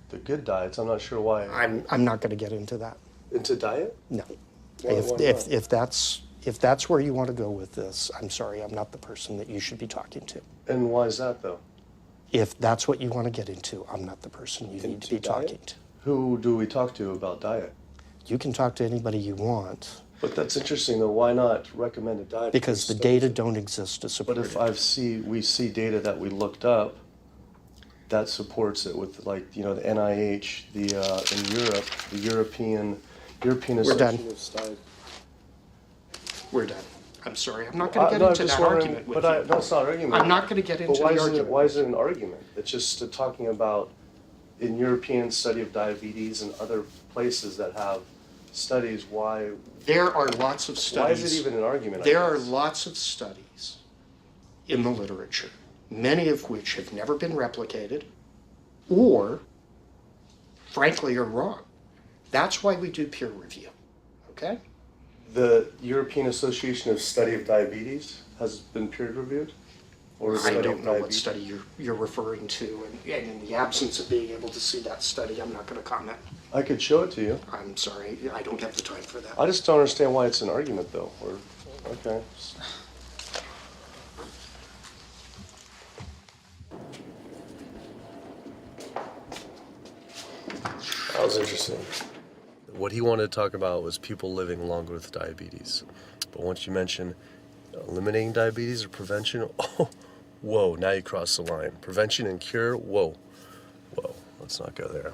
the good diets. I'm not sure why. I'm not going to get into that. Into diet? No. Why not? If that's where you want to go with this, I'm sorry, I'm not the person that you should be talking to. And why is that though? If that's what you want to get into, I'm not the person you need to be talking to. Who do we talk to about diet? You can talk to anybody you want. But that's interesting though. Why not recommend a diet? Because the data don't exist to support it. But if we see data that we looked up that supports it with, like, you know, the NIH, in Europe, the European Association of Study. We're done. I'm sorry. I'm not going to get into that argument with you. No, it's not an argument. I'm not going to get into the argument. Why is it an argument? It's just talking about in European study of diabetes and other places that have studies, why... There are lots of studies. Why is it even an argument? There are lots of studies in the literature, many of which have never been replicated or, frankly, are wrong. That's why we do peer review, okay? The European Association of Study of Diabetes has been peer reviewed? Or I don't know what study you're referring to, and in the absence of being able to see that study, I'm not going to comment. I could show it to you. I'm sorry, I don't have the time for that. I just don't understand why it's an argument, though. Okay. That was interesting. What he wanted to talk about was people living longer with diabetes. But once you mention eliminating diabetes or prevention, oh, whoa, now you cross the line. Prevention and cure, whoa, let's not go there.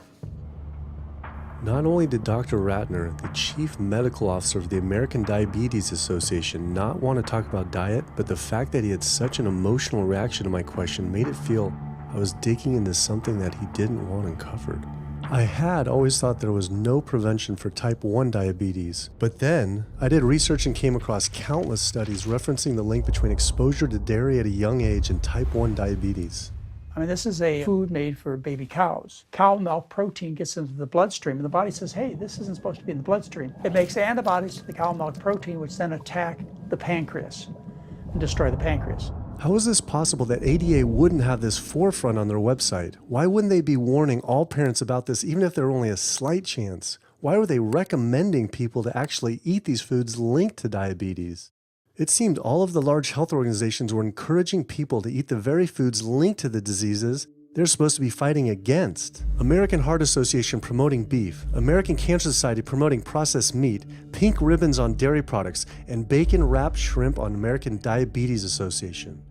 Not only did Dr. Ratner, the chief medical officer of the American Diabetes Association, not want to talk about diet, but the fact that he had such an emotional reaction to my question made it feel I was digging into something that he didn't want uncovered. I had always thought there was no prevention for type 1 diabetes, but then I did research and came across countless studies referencing the link between exposure to dairy at a young age and type 1 diabetes. I mean, this is a food made for baby cows. Cow milk protein gets into the bloodstream, and the body says, hey, this isn't supposed to be in the bloodstream. It makes antibodies to the cow milk protein, which then attack the pancreas and destroy the pancreas. How is this possible that ADA wouldn't have this forefront on their website? Why wouldn't they be warning all parents about this, even if there were only a slight chance? Why were they recommending people to actually eat these foods linked to diabetes? It seemed all of the large health organizations were encouraging people to eat the very foods linked to the diseases they're supposed to be fighting against. American Heart Association promoting beef, American Cancer Society promoting processed meat, pink ribbons on dairy products, and bacon-wrapped shrimp on American Diabetes Association.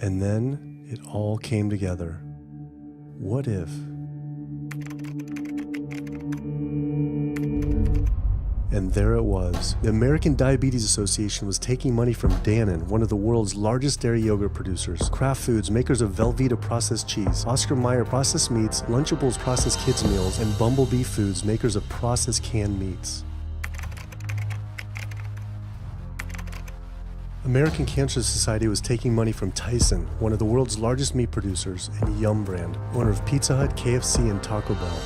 And then it all came together. What if? And there it was. The American Diabetes Association was taking money from Dannon, one of the world's largest dairy yogurt producers, Kraft Foods, makers of Velveeta processed cheese, Oscar Mayer processed meats, Lunchables processed kids meals, and Bumblebee Foods, makers of processed canned meats. American Cancer Society was taking money from Tyson, one of the world's largest meat producers, and Yum Brand, owner of Pizza Hut, KFC, and Taco Bell.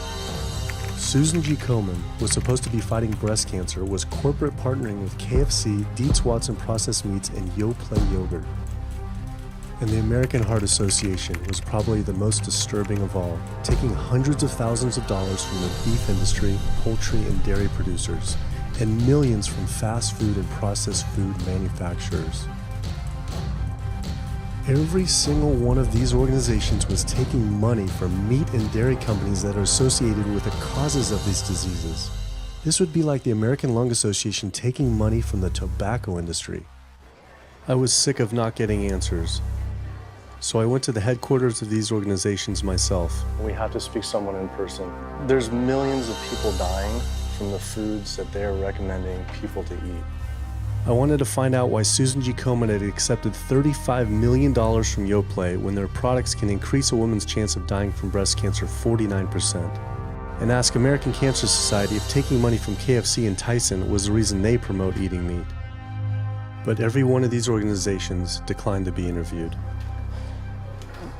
Susan G. Komen was supposed to be fighting breast cancer, was corporate partnering with KFC, Dietz Watson Processed Meats, and Yoplait Yogurt. And the American Heart Association was probably the most disturbing of all, taking hundreds of thousands of dollars from the beef industry, poultry, and dairy producers, and millions from fast food and processed food manufacturers. Every single one of these organizations was taking money from meat and dairy companies that are associated with the causes of these diseases. This would be like the American Lung Association taking money from the tobacco industry. I was sick of not getting answers, so I went to the headquarters of these organizations myself. We have to speak to someone in person. There's millions of people dying from the foods that they're recommending people to eat. I wanted to find out why Susan G. Komen had accepted $35 million from Yoplait when their products can increase a woman's chance of dying from breast cancer 49%. And ask American Cancer Society if taking money from KFC and Tyson was the reason they promote eating meat. but every one of these organizations declined to be interviewed.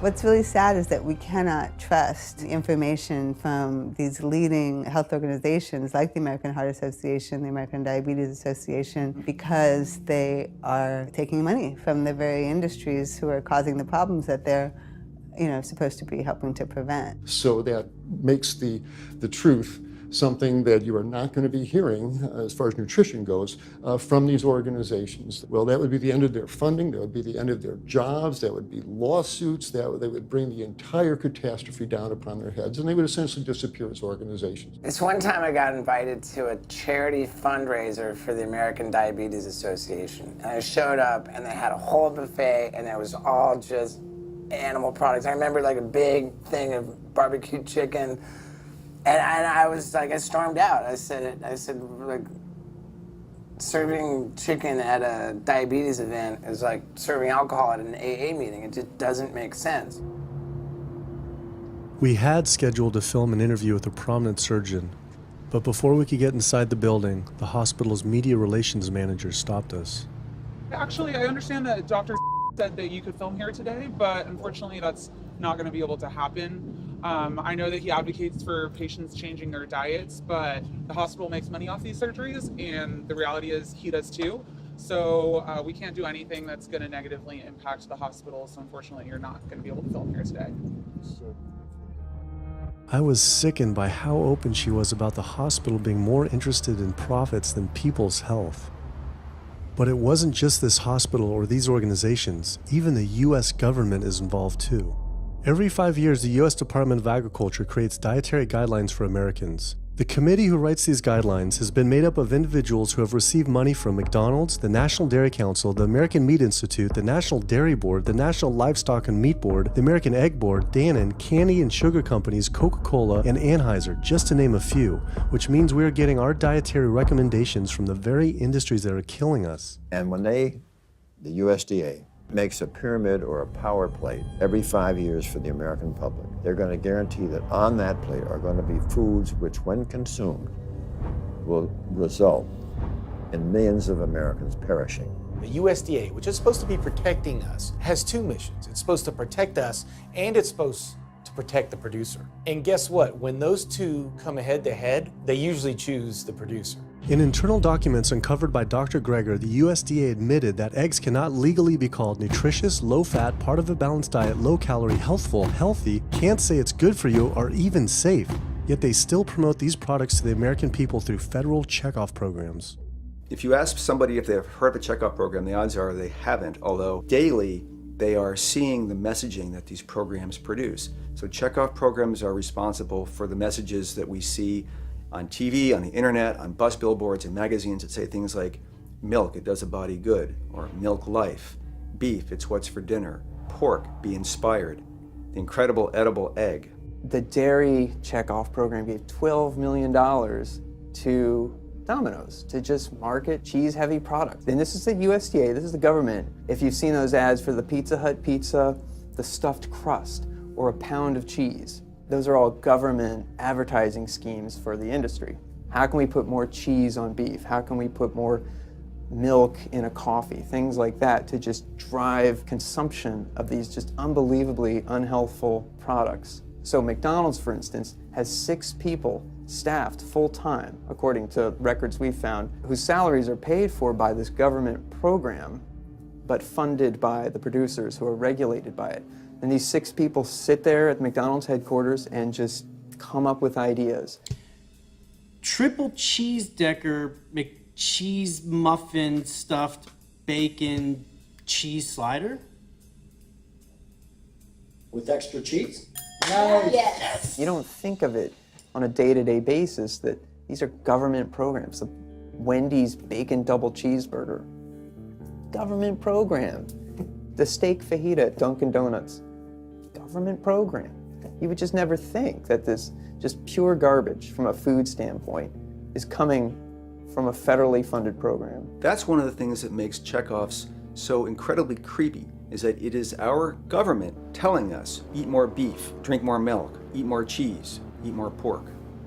What's really sad is that we cannot trust information from these leading health organizations like the American Heart Association, the American Diabetes Association, because they are taking money from the very industries who are causing the problems that they're supposed to be helping to prevent. So that makes the truth something that you are not going to be hearing, as far as nutrition goes, from these organizations. Well, that would be the end of their funding, that would be the end of their jobs, that would be lawsuits, they would bring the entire catastrophe down upon their heads, and they would essentially disappear as organizations. This one time I got invited to a charity fundraiser for the American Diabetes Association, and I showed up and they had a whole buffet and it was all just animal products. I remember like a big thing of barbecue chicken. And I was like, I stormed out. I said, like, serving chicken at a diabetes event is like serving alcohol at an AA meeting. It just doesn't make sense. We had scheduled to film an interview with a prominent surgeon, but before we could get inside the building, the hospital's media relations manager stopped us. Actually, I understand that Dr. said that you could film here today, but unfortunately that's not going to be able to happen. I know that he advocates for patients changing their diets, but the hospital makes money off these surgeries, and the reality is he does too. So we can't do anything that's going to negatively impact the hospital, so unfortunately you're not going to be able to film here today. I was sickened by how open she was about the hospital being more interested in profits than people's health. But it wasn't just this hospital or these organizations. Even the US government is involved too. Every 5 years, the US Department of Agriculture creates dietary guidelines for Americans. The committee who writes these guidelines has been made up of individuals who have received money from McDonald's, the National Dairy Council, the American Meat Institute, the National Dairy Board, the National Livestock and Meat Board, the American Egg Board, Dannon, candy and sugar companies, Coca-Cola, and Anheuser, just to name a few, which means we are getting our dietary recommendations from the very industries that are killing us. And when the USDA, makes a pyramid or a power plate every 5 years for the American public, they're going to guarantee that on that plate are going to be foods which, when consumed, will result in millions of Americans perishing. The USDA, which is supposed to be protecting us, has two missions. It's supposed to protect us, and it's supposed to protect the producer. And guess what? When those two come head to head, they usually choose the producer. In internal documents uncovered by Dr. Greger, the USDA admitted that eggs cannot legally be called nutritious, low-fat, part of a balanced diet, low-calorie, healthful, healthy, can't say it's good for you, or even safe. Yet they still promote these products to the American people through federal checkoff programs. If you ask somebody if they've heard of the checkoff program, the odds are they haven't, although daily they are seeing the messaging that these programs produce. So checkoff programs are responsible for the messages that we see on TV, on the internet, on bus billboards and magazines that say things like, milk, it does a body good, or milk life, beef, it's what's for dinner, pork, be inspired, the incredible edible egg. The dairy checkoff program gave $12 million to Domino's to just market cheese-heavy products. And this is the USDA, this is the government. If you've seen those ads for the Pizza Hut pizza, the stuffed crust, or a pound of cheese, those are all government advertising schemes for the industry. How can we put more cheese on beef? How can we put more milk in a coffee? Things like that to just drive consumption of these just unbelievably unhealthful products. So McDonald's, for instance, has 6 people staffed full-time, according to records we've found, whose salaries are paid for by this government program, but funded by the producers who are regulated by it. And these 6 people sit there at McDonald's headquarters and just come up with ideas. Triple cheese decker McCheese muffin stuffed bacon cheese slider? With extra cheese? Nice. Yes. You don't think of it on a day-to-day basis that these are government programs. The Wendy's bacon double cheeseburger, government program. The steak fajita at Dunkin' Donuts, government program. You would just never think that this just pure garbage from a food standpoint is coming from a federally funded program. That's one of the things that makes checkoffs so incredibly creepy, is that it is our government telling us, eat more beef, drink more milk, eat more cheese, eat more pork.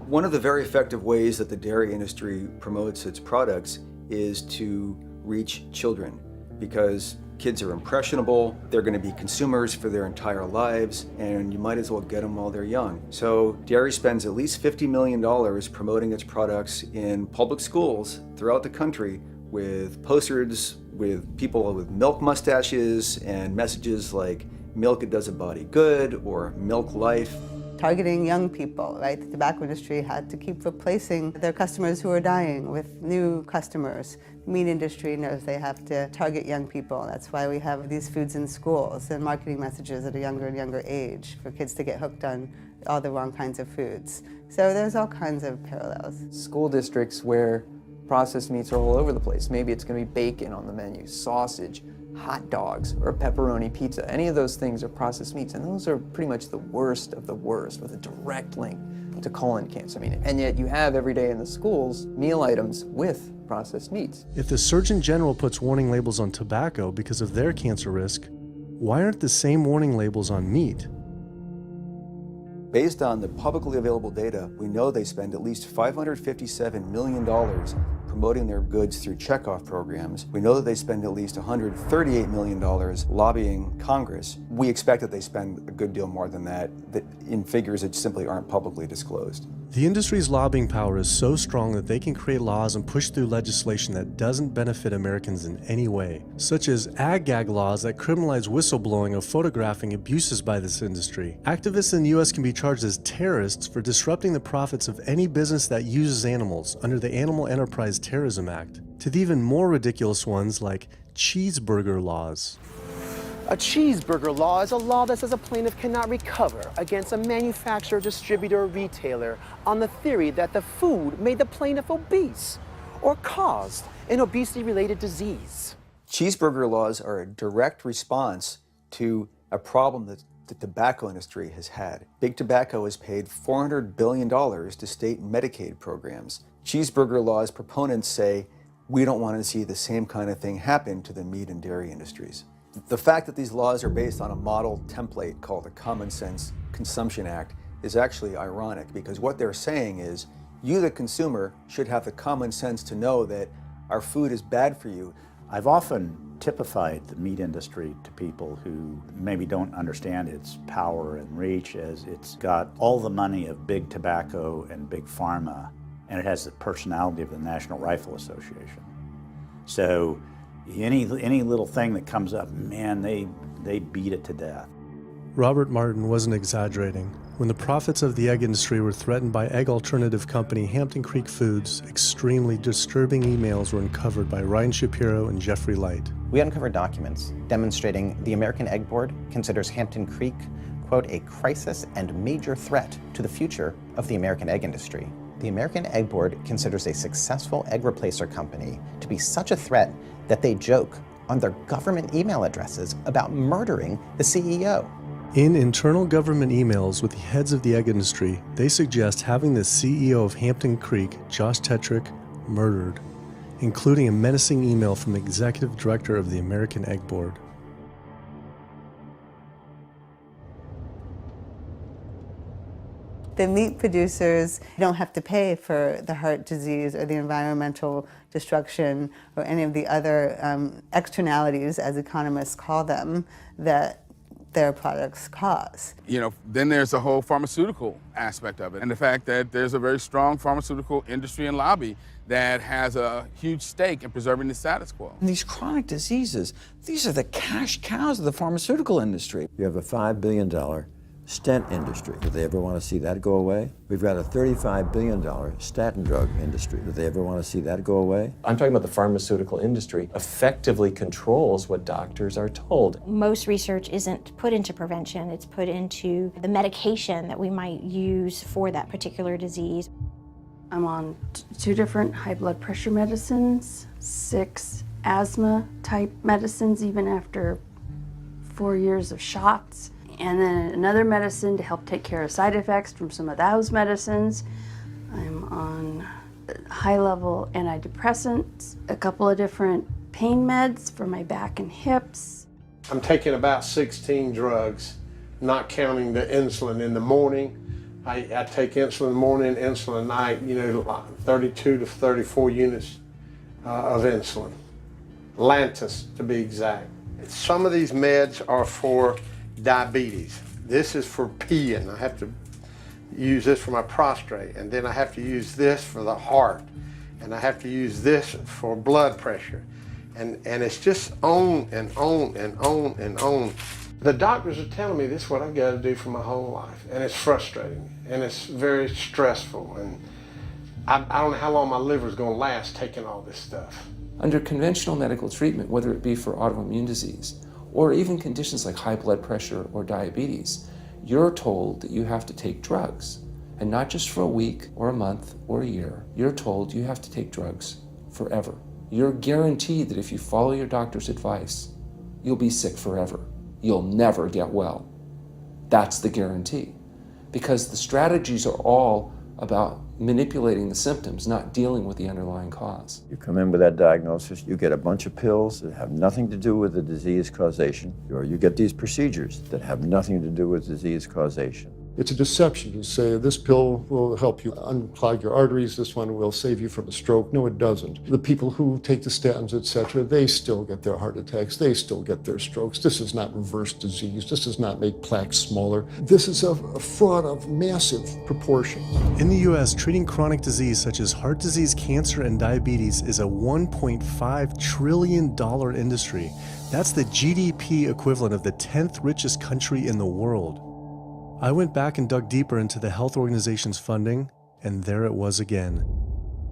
One of the very effective ways that the dairy industry promotes its products is to reach children because kids are impressionable, they're going to be consumers for their entire lives, and you might as well get them while they're young. So dairy spends at least $50 million promoting its products in public schools throughout the country with posters with people with milk mustaches and messages like milk, it does a body good, or milk life. Targeting young people, right? The tobacco industry had to keep replacing their customers who are dying with new customers. The meat industry knows they have to target young people. That's why we have these foods in schools and marketing messages at a younger and younger age for kids to get hooked on all the wrong kinds of foods. So there's all kinds of parallels. School districts where processed meats are all over the place. Maybe it's going to be bacon on the menu, sausage, hot dogs, or pepperoni pizza. Any of those things are processed meats, and those are pretty much the worst of the worst with a direct link to colon cancer. And yet you have every day in the schools meal items with processed meats. If the Surgeon General puts warning labels on tobacco because of their cancer risk, why aren't the same warning labels on meat? Based on the publicly available data, we know they spend at least $557 million promoting their goods through checkoff programs. We know that they spend at least $138 million lobbying Congress. We expect that they spend a good deal more than that in figures that simply aren't publicly disclosed. The industry's lobbying power is so strong that they can create laws and push through legislation that doesn't benefit Americans in any way, such as ag-gag laws that criminalize whistleblowing or photographing abuses by this industry. Activists in the U.S. can be charged as terrorists for disrupting the profits of any business that uses animals under the Animal Enterprise Terrorism Act, to the even more ridiculous ones like cheeseburger laws. A cheeseburger law is a law that says a plaintiff cannot recover against a manufacturer, distributor, or retailer on the theory that the food made the plaintiff obese or caused an obesity-related disease. Cheeseburger laws are a direct response to a problem that the tobacco industry has had. Big Tobacco has paid $400 billion to state Medicaid programs. Cheeseburger laws proponents say, we don't want to see the same kind of thing happen to the meat and dairy industries. The fact that these laws are based on a model template called the Common Sense Consumption Act is actually ironic, because what they're saying is you, the consumer, should have the common sense to know that our food is bad for you. I've often typified the meat industry to people who maybe don't understand its power and reach as it's got all the money of big tobacco and big pharma, and it has the personality of the National Rifle Association. So any little thing that comes up, man, they beat it to death. Robert Martin wasn't exaggerating. When the profits of the egg industry were threatened by egg alternative company Hampton Creek Foods, extremely disturbing emails were uncovered by Ryan Shapiro and Jeffrey Light. We uncovered documents demonstrating the American Egg Board considers Hampton Creek, quote, a crisis and major threat to the future of the American egg industry. The American Egg Board considers a successful egg replacer company to be such a threat that they joke on their government email addresses about murdering the CEO. In internal government emails with the heads of the egg industry, they suggest having the CEO of Hampton Creek, Josh Tetrick, murdered, including a menacing email from the executive director of the American Egg Board. The meat producers don't have to pay for the heart disease or the environmental destruction or any of the other externalities, as economists call them, that their products cause. You know, then there's the whole pharmaceutical aspect of it, and the fact that there's a very strong pharmaceutical industry and lobby that has a huge stake in preserving the status quo. And these chronic diseases, these are the cash cows of the pharmaceutical industry. You have a $5 billion stent industry. Do they ever want to see that go away? We've got a $35 billion statin drug industry. Do they ever want to see that go away? I'm talking about the pharmaceutical industry effectively controls what doctors are told. Most research isn't put into prevention, it's put into the medication that we might use for that particular disease. I'm on 2 different high blood pressure medicines, 6 asthma type medicines, even after 4 years of shots. And then another medicine to help take care of side effects from some of those medicines. I'm on high-level antidepressants, a couple of different pain meds for my back and hips. I'm taking about 16 drugs, not counting the insulin in the morning. I take insulin in the morning, insulin at night, 32 to 34 units of insulin. Lantus to be exact. Some of these meds are for diabetes. This is for peeing. I have to use this for my prostate, and then I have to use this for the heart, and I have to use this for blood pressure. And it's just on and on and on and on. The doctors are telling me this is what I've got to do for my whole life, and it's frustrating, and it's very stressful, and I don't know how long my liver's going to last taking all this stuff. Under conventional medical treatment, whether it be for autoimmune disease or even conditions like high blood pressure or diabetes, you're told that you have to take drugs, and not just for a week or a month or a year. You're told you have to take drugs forever. You're guaranteed that if you follow your doctor's advice, you'll be sick forever. You'll never get well. That's the guarantee. Because the strategies are all about manipulating the symptoms, not dealing with the underlying cause. You come in with that diagnosis, you get a bunch of pills that have nothing to do with the disease causation, or you get these procedures that have nothing to do with disease causation. It's a deception to say this pill will help you unclog your arteries, this one will save you from a stroke. No, it doesn't. The people who take the statins, etc., they still get their heart attacks, they still get their strokes. This does not reverse disease. This does not make plaques smaller. This is a fraud of massive proportions. In the US, treating chronic disease such as heart disease, cancer, and diabetes is a $1.5 trillion industry. That's the GDP equivalent of the 10th richest country in the world. I went back and dug deeper into the health organizations' funding, and there it was again.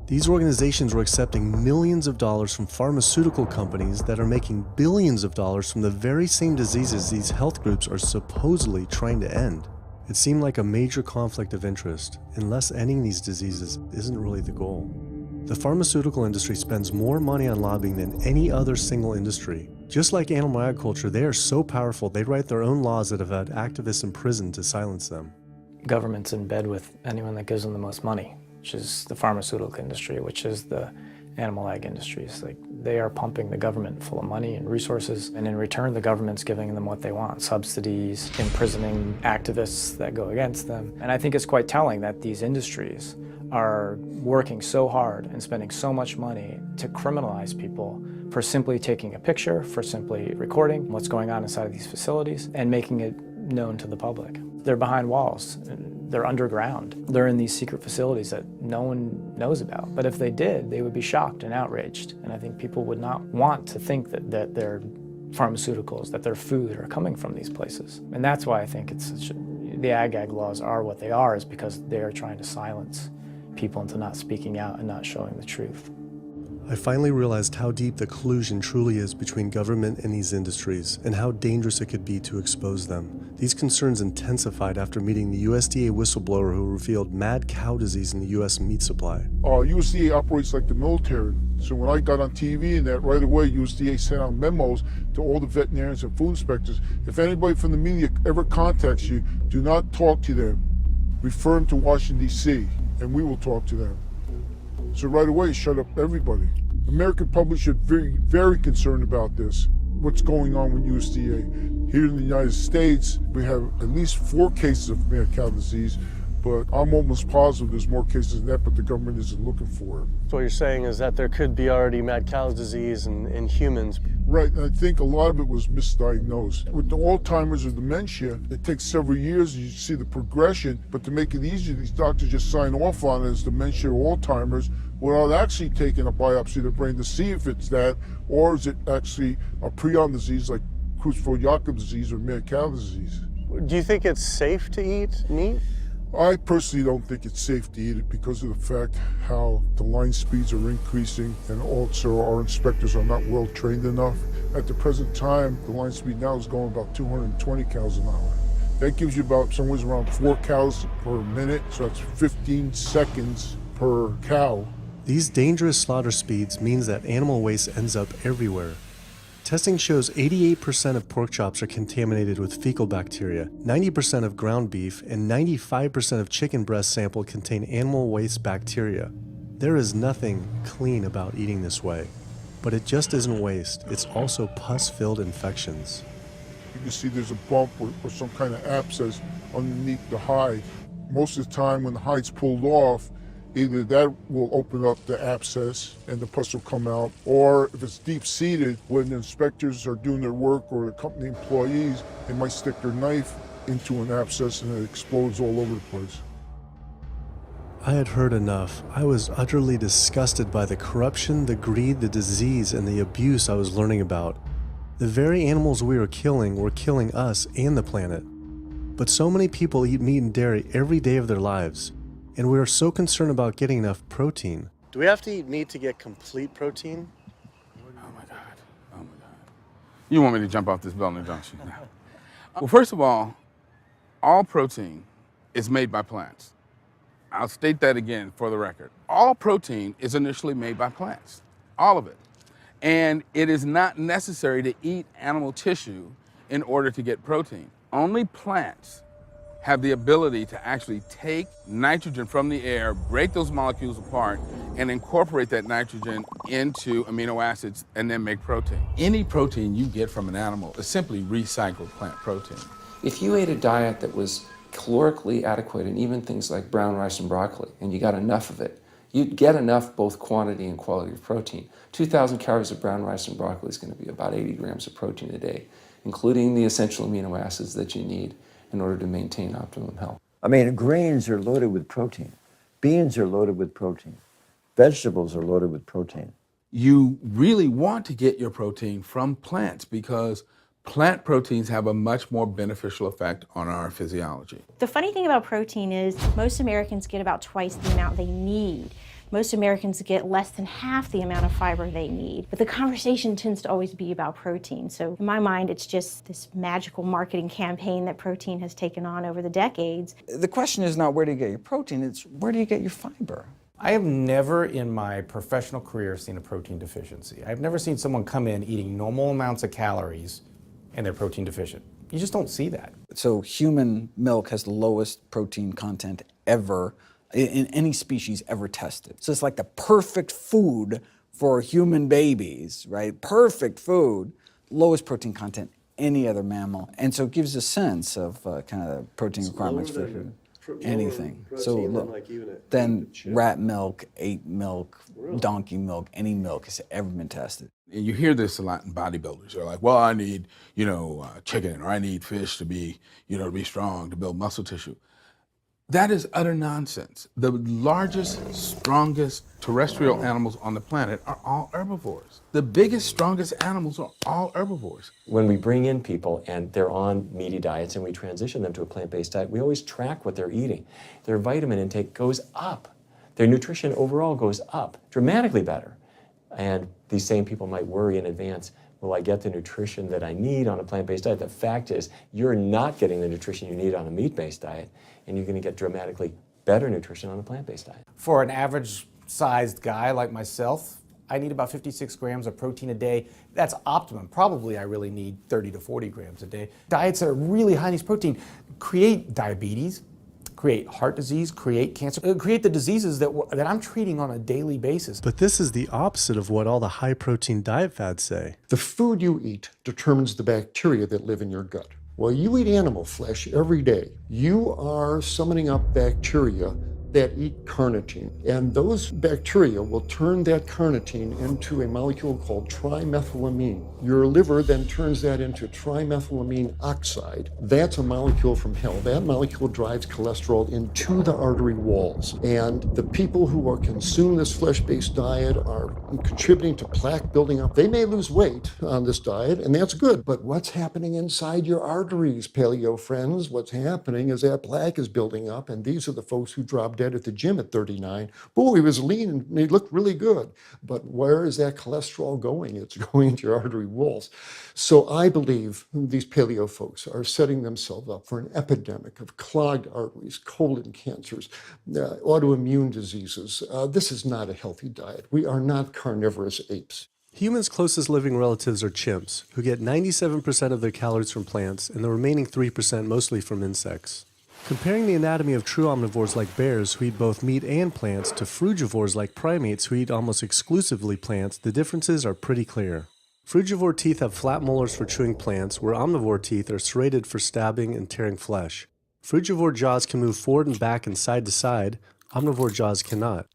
These organizations were accepting millions of dollars from pharmaceutical companies that are making billions of dollars from the very same diseases these health groups are supposedly trying to end. It seemed like a major conflict of interest, unless ending these diseases isn't really the goal. The pharmaceutical industry spends more money on lobbying than any other single industry. Just like animal agriculture, they are so powerful they write their own laws that have had activists imprisoned to silence them. Government's in bed with anyone that gives them the most money, which is the pharmaceutical industry, which is the animal ag industries. Like, they are pumping the government full of money and resources, and in return the government's giving them what they want: subsidies, imprisoning activists that go against them. And I think it's quite telling that these industries are working so hard and spending so much money to criminalize people for simply taking a picture, for simply recording what's going on inside of these facilities and making it known to the public. They're behind walls, they're underground, they're in these secret facilities that no one knows about. But if they did, they would be shocked and outraged. And I think people would not want to think that their pharmaceuticals, that their food are coming from these places. And that's why I think the ag laws are what they are, is because they are trying to silence people into not speaking out and not showing the truth. I finally realized how deep the collusion truly is between government and these industries, and how dangerous it could be to expose them. These concerns intensified after meeting the USDA whistleblower who revealed mad cow disease in the US meat supply. USDA operates like the military. So when I got on TV and that, right away USDA sent out memos to all the veterinarians and food inspectors. If anybody from the media ever contacts you, do not talk to them. Refer them to Washington, D.C., and we will talk to them. So right away, shut up everybody. American public should be very concerned about this, what's going on with USDA. Here in the United States, we have at least 4 cases of mad cow disease, but I'm almost positive there's more cases than that, but the government isn't looking for it. So what you're saying is that there could be already mad cow disease in humans. Right, and I think a lot of it was misdiagnosed. With the Alzheimer's or dementia, it takes several years, you see the progression, but to make it easier, these doctors just sign off on it as dementia or Alzheimer's without actually taking a biopsy of the brain to see if it's that, or is it actually a prion disease like Creutzfeldt-Jakob disease or mad cow disease. Do you think it's safe to eat meat? I personally don't think it's safe to eat it because of the fact how the line speeds are increasing, and also our inspectors are not well trained enough. At the present time, the line speed now is going about 220 cows an hour. That gives you about somewhere around 4 cows per minute, so that's 15 seconds per cow. These dangerous slaughter speeds means that animal waste ends up everywhere. Testing shows 88% of pork chops are contaminated with fecal bacteria, 90% of ground beef, and 95% of chicken breast sample contain animal waste bacteria. There is nothing clean about eating this way. But it just isn't waste, it's also pus-filled infections. You can see there's a bump or some kind of abscess underneath the hide. Most of the time when the hide's pulled off, Either that will open up the abscess and the pus will come out, or if it's deep-seated, when the inspectors are doing their work or the company employees, they might stick their knife into an abscess and it explodes all over the place. I had heard enough. I was utterly disgusted by the corruption, the greed, the disease, and the abuse I was learning about. The very animals we were killing us and the planet. But so many people eat meat and dairy every day of their lives, and we are so concerned about getting enough protein. Do we have to eat meat to get complete protein? Oh my God. You want me to jump off this building, don't you? Well, first of all protein is made by plants. I'll state that again for the record. All protein is initially made by plants, all of it. And it is not necessary to eat animal tissue in order to get protein. Only plants have the ability to actually take nitrogen from the air, break those molecules apart, and incorporate that nitrogen into amino acids and then make protein. Any protein you get from an animal is simply recycled plant protein. If you ate a diet that was calorically adequate, and even things like brown rice and broccoli, and you got enough of it, you'd get enough both quantity and quality of protein. 2,000 calories of brown rice and broccoli is going to be about 80 grams of protein a day, including the essential amino acids that you need in order to maintain optimum health. I mean, grains are loaded with protein. Beans are loaded with protein. Vegetables are loaded with protein. You really want to get your protein from plants because plant proteins have a much more beneficial effect on our physiology. The funny thing about protein is most Americans get about twice the amount they need. Most Americans get less than half the amount of fiber they need. But the conversation tends to always be about protein. So in my mind, it's just this magical marketing campaign that protein has taken on over the decades. The question is not where do you get your protein, it's where do you get your fiber? I have never in my professional career seen a protein deficiency. I've never seen someone come in eating normal amounts of calories and they're protein deficient. You just don't see that. So human milk has the lowest protein content ever in any species ever tested. So it's like the perfect food for human babies, right? Perfect food, lowest protein content any other mammal. And so it gives a sense of kind of protein requirements for anything. So look, then rat milk, ape milk, donkey milk, any milk has ever been tested. You hear this a lot in bodybuilders. They're like, well, I need, chicken, or I need fish to be, to be strong, to build muscle tissue. That is utter nonsense. The largest, strongest terrestrial animals on the planet are all herbivores. The biggest, strongest animals are all herbivores. When we bring in people and they're on meaty diets and we transition them to a plant-based diet, we always track what they're eating. Their vitamin intake goes up. Their nutrition overall goes up, dramatically better. And these same people might worry in advance, will I get the nutrition that I need on a plant-based diet? The fact is, you're not getting the nutrition you need on a meat-based diet, and you're going to get dramatically better nutrition on a plant-based diet. For an average-sized guy like myself, I need about 56 grams of protein a day. That's optimum. Probably I really need 30 to 40 grams a day. Diets that are really high in these protein create diabetes, create heart disease, create cancer, create the diseases that I'm treating on a daily basis. But this is the opposite of what all the high-protein diet fads say. The food you eat determines the bacteria that live in your gut. Well, you eat animal flesh every day. You are summoning up bacteria that eat carnitine. And those bacteria will turn that carnitine into a molecule called trimethylamine. Your liver then turns that into trimethylamine oxide. That's a molecule from hell. That molecule drives cholesterol into the artery walls. And the people who are consuming this flesh-based diet are contributing to plaque building up. They may lose weight on this diet, and that's good. But what's happening inside your arteries, paleo friends? What's happening is that plaque is building up, and these are the folks who drop dead at the gym at 39. Boy, he was lean and he looked really good. But where is that cholesterol going? It's going into your artery walls. So I believe these paleo folks are setting themselves up for an epidemic of clogged arteries, colon cancers, autoimmune diseases. This is not a healthy diet. We are not carnivorous apes. Humans' closest living relatives are chimps, who get 97% of their calories from plants and the remaining 3% mostly from insects. Comparing the anatomy of true omnivores like bears, who eat both meat and plants, to frugivores like primates, who eat almost exclusively plants, the differences are pretty clear. Frugivore teeth have flat molars for chewing plants, where omnivore teeth are serrated for stabbing and tearing flesh. Frugivore jaws can move forward and back and side to side. Omnivore jaws cannot.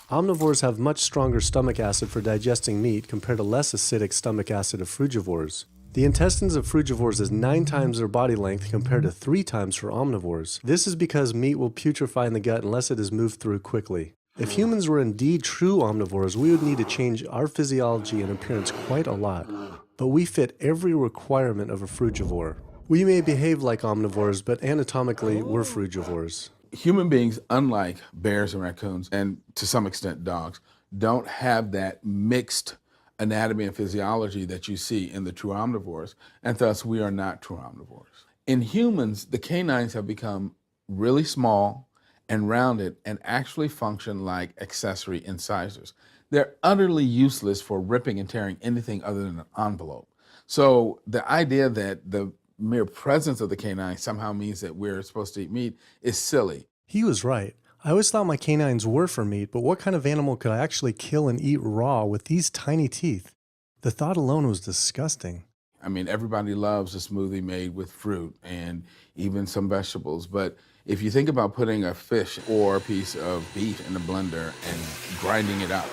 Omnivores have much stronger stomach acid for digesting meat compared to less acidic stomach acid of frugivores. The intestines of frugivores is 9 times their body length compared to 3 times for omnivores. This is because meat will putrefy in the gut unless it is moved through quickly. If humans were indeed true omnivores, we would need to change our physiology and appearance quite a lot. But we fit every requirement of a frugivore. We may behave like omnivores, but anatomically, we're frugivores. Human beings, unlike bears and raccoons, and to some extent dogs, don't have that mixed anatomy and physiology that you see in the true omnivores, and thus we are not true omnivores. In humans, the canines have become really small and rounded and actually function like accessory incisors. They're utterly useless for ripping and tearing anything other than an envelope. So the idea that the mere presence of the canine somehow means that we're supposed to eat meat is silly. He was right. I always thought my canines were for meat, but what kind of animal could I actually kill and eat raw with these tiny teeth? The thought alone was disgusting. I mean, everybody loves a smoothie made with fruit and even some vegetables, but if you think about putting a fish or a piece of beef in a blender and grinding it up,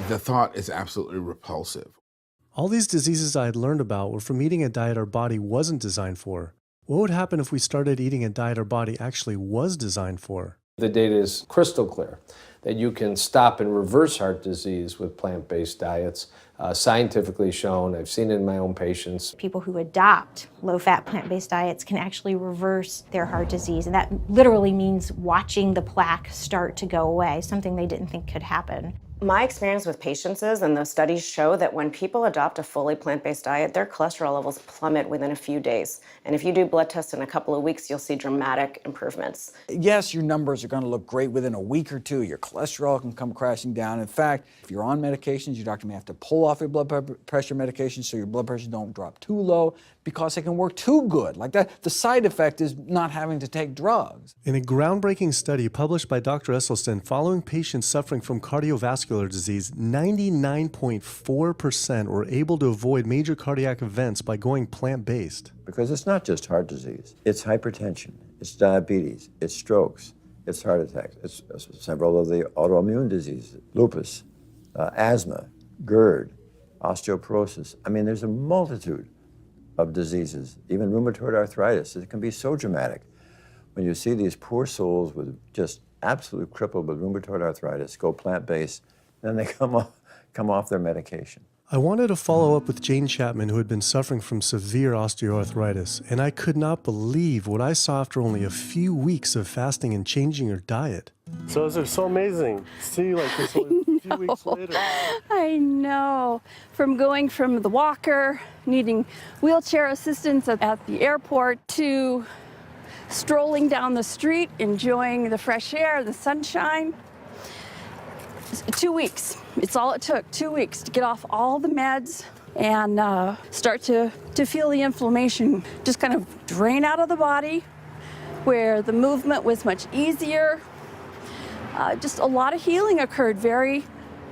the thought is absolutely repulsive. All these diseases I had learned about were from eating a diet our body wasn't designed for. What would happen if we started eating a diet our body actually was designed for? The data is crystal clear that you can stop and reverse heart disease with plant-based diets, scientifically shown. I've seen it in my own patients. People who adopt low-fat plant-based diets can actually reverse their heart disease, and that literally means watching the plaque start to go away, something they didn't think could happen. My experience with patients is, and the studies show, that when people adopt a fully plant-based diet, their cholesterol levels plummet within a few days. And if you do blood tests in a couple of weeks, you'll see dramatic improvements. Yes, your numbers are going to look great within a week or two. Your cholesterol can come crashing down. In fact, if you're on medications, your doctor may have to pull off your blood pressure medications so your blood pressure don't drop too low because they can work too good. Like that, the side effect is not having to take drugs. In a groundbreaking study published by Dr. Esselstyn following patients suffering from cardiovascular disease, 99.4% were able to avoid major cardiac events by going plant-based. Because it's not just heart disease. It's hypertension, it's diabetes, it's strokes, it's heart attacks, it's several of the autoimmune diseases, lupus, asthma, GERD, osteoporosis. I mean, there's a multitude of diseases, even rheumatoid arthritis. It can be so dramatic when you see these poor souls with just absolutely crippled with rheumatoid arthritis go plant-based, then they come off their medication. I wanted to follow up with Jane Chapman, who had been suffering from severe osteoarthritis, and I could not believe what I saw after only a few weeks of fasting and changing her diet. So it's so amazing. See, like this only a few weeks later. I know. From going from the walker, needing wheelchair assistance at the airport, to strolling down the street, enjoying the fresh air, the sunshine. 2 weeks. It's all it took, 2 weeks to get off all the meds and start to feel the inflammation just kind of drain out of the body, where the movement was much easier. Just a lot of healing occurred very,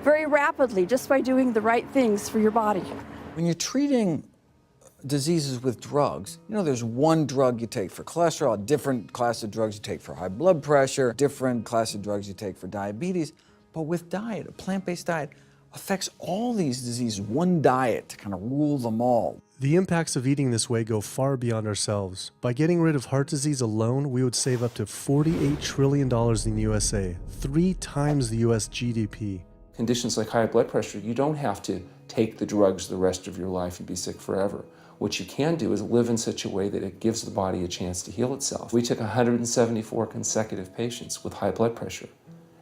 very rapidly just by doing the right things for your body. When you're treating diseases with drugs, you know, there's one drug you take for cholesterol, a different class of drugs you take for high blood pressure, different class of drugs you take for diabetes. But with diet, a plant-based diet affects all these diseases, one diet to kind of rule them all. The impacts of eating this way go far beyond ourselves. By getting rid of heart disease alone, we would save up to $48 trillion in the USA, 3 times the US GDP. Conditions like high blood pressure, you don't have to take the drugs the rest of your life and be sick forever. What you can do is live in such a way that it gives the body a chance to heal itself. We took 174 consecutive patients with high blood pressure,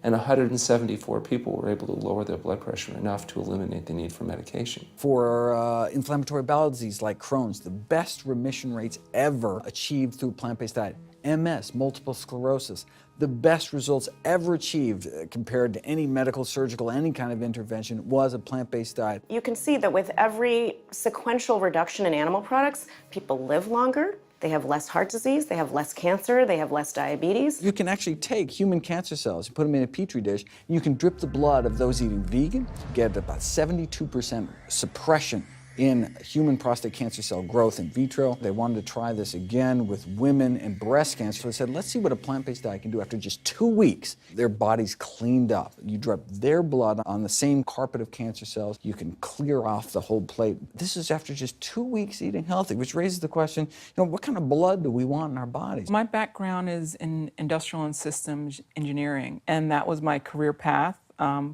and 174 people were able to lower their blood pressure enough to eliminate the need for medication. For inflammatory bowel disease like Crohn's, the best remission rates ever achieved through plant-based diet. MS, multiple sclerosis, the best results ever achieved compared to any medical, surgical, any kind of intervention was a plant-based diet. You can see that with every sequential reduction in animal products, people live longer, they have less heart disease, they have less cancer, they have less diabetes. You can actually take human cancer cells and put them in a petri dish, and you can drip the blood of those eating vegan, get about 72% suppression in human prostate cancer cell growth in vitro. They wanted to try this again with women and breast cancer. So they said, let's see what a plant-based diet can do. After just 2 weeks, their bodies cleaned up. You drop their blood on the same carpet of cancer cells. You can clear off the whole plate. This is after just 2 weeks eating healthy, which raises the question, what kind of blood do we want in our bodies? My background is in industrial and systems engineering, and that was my career path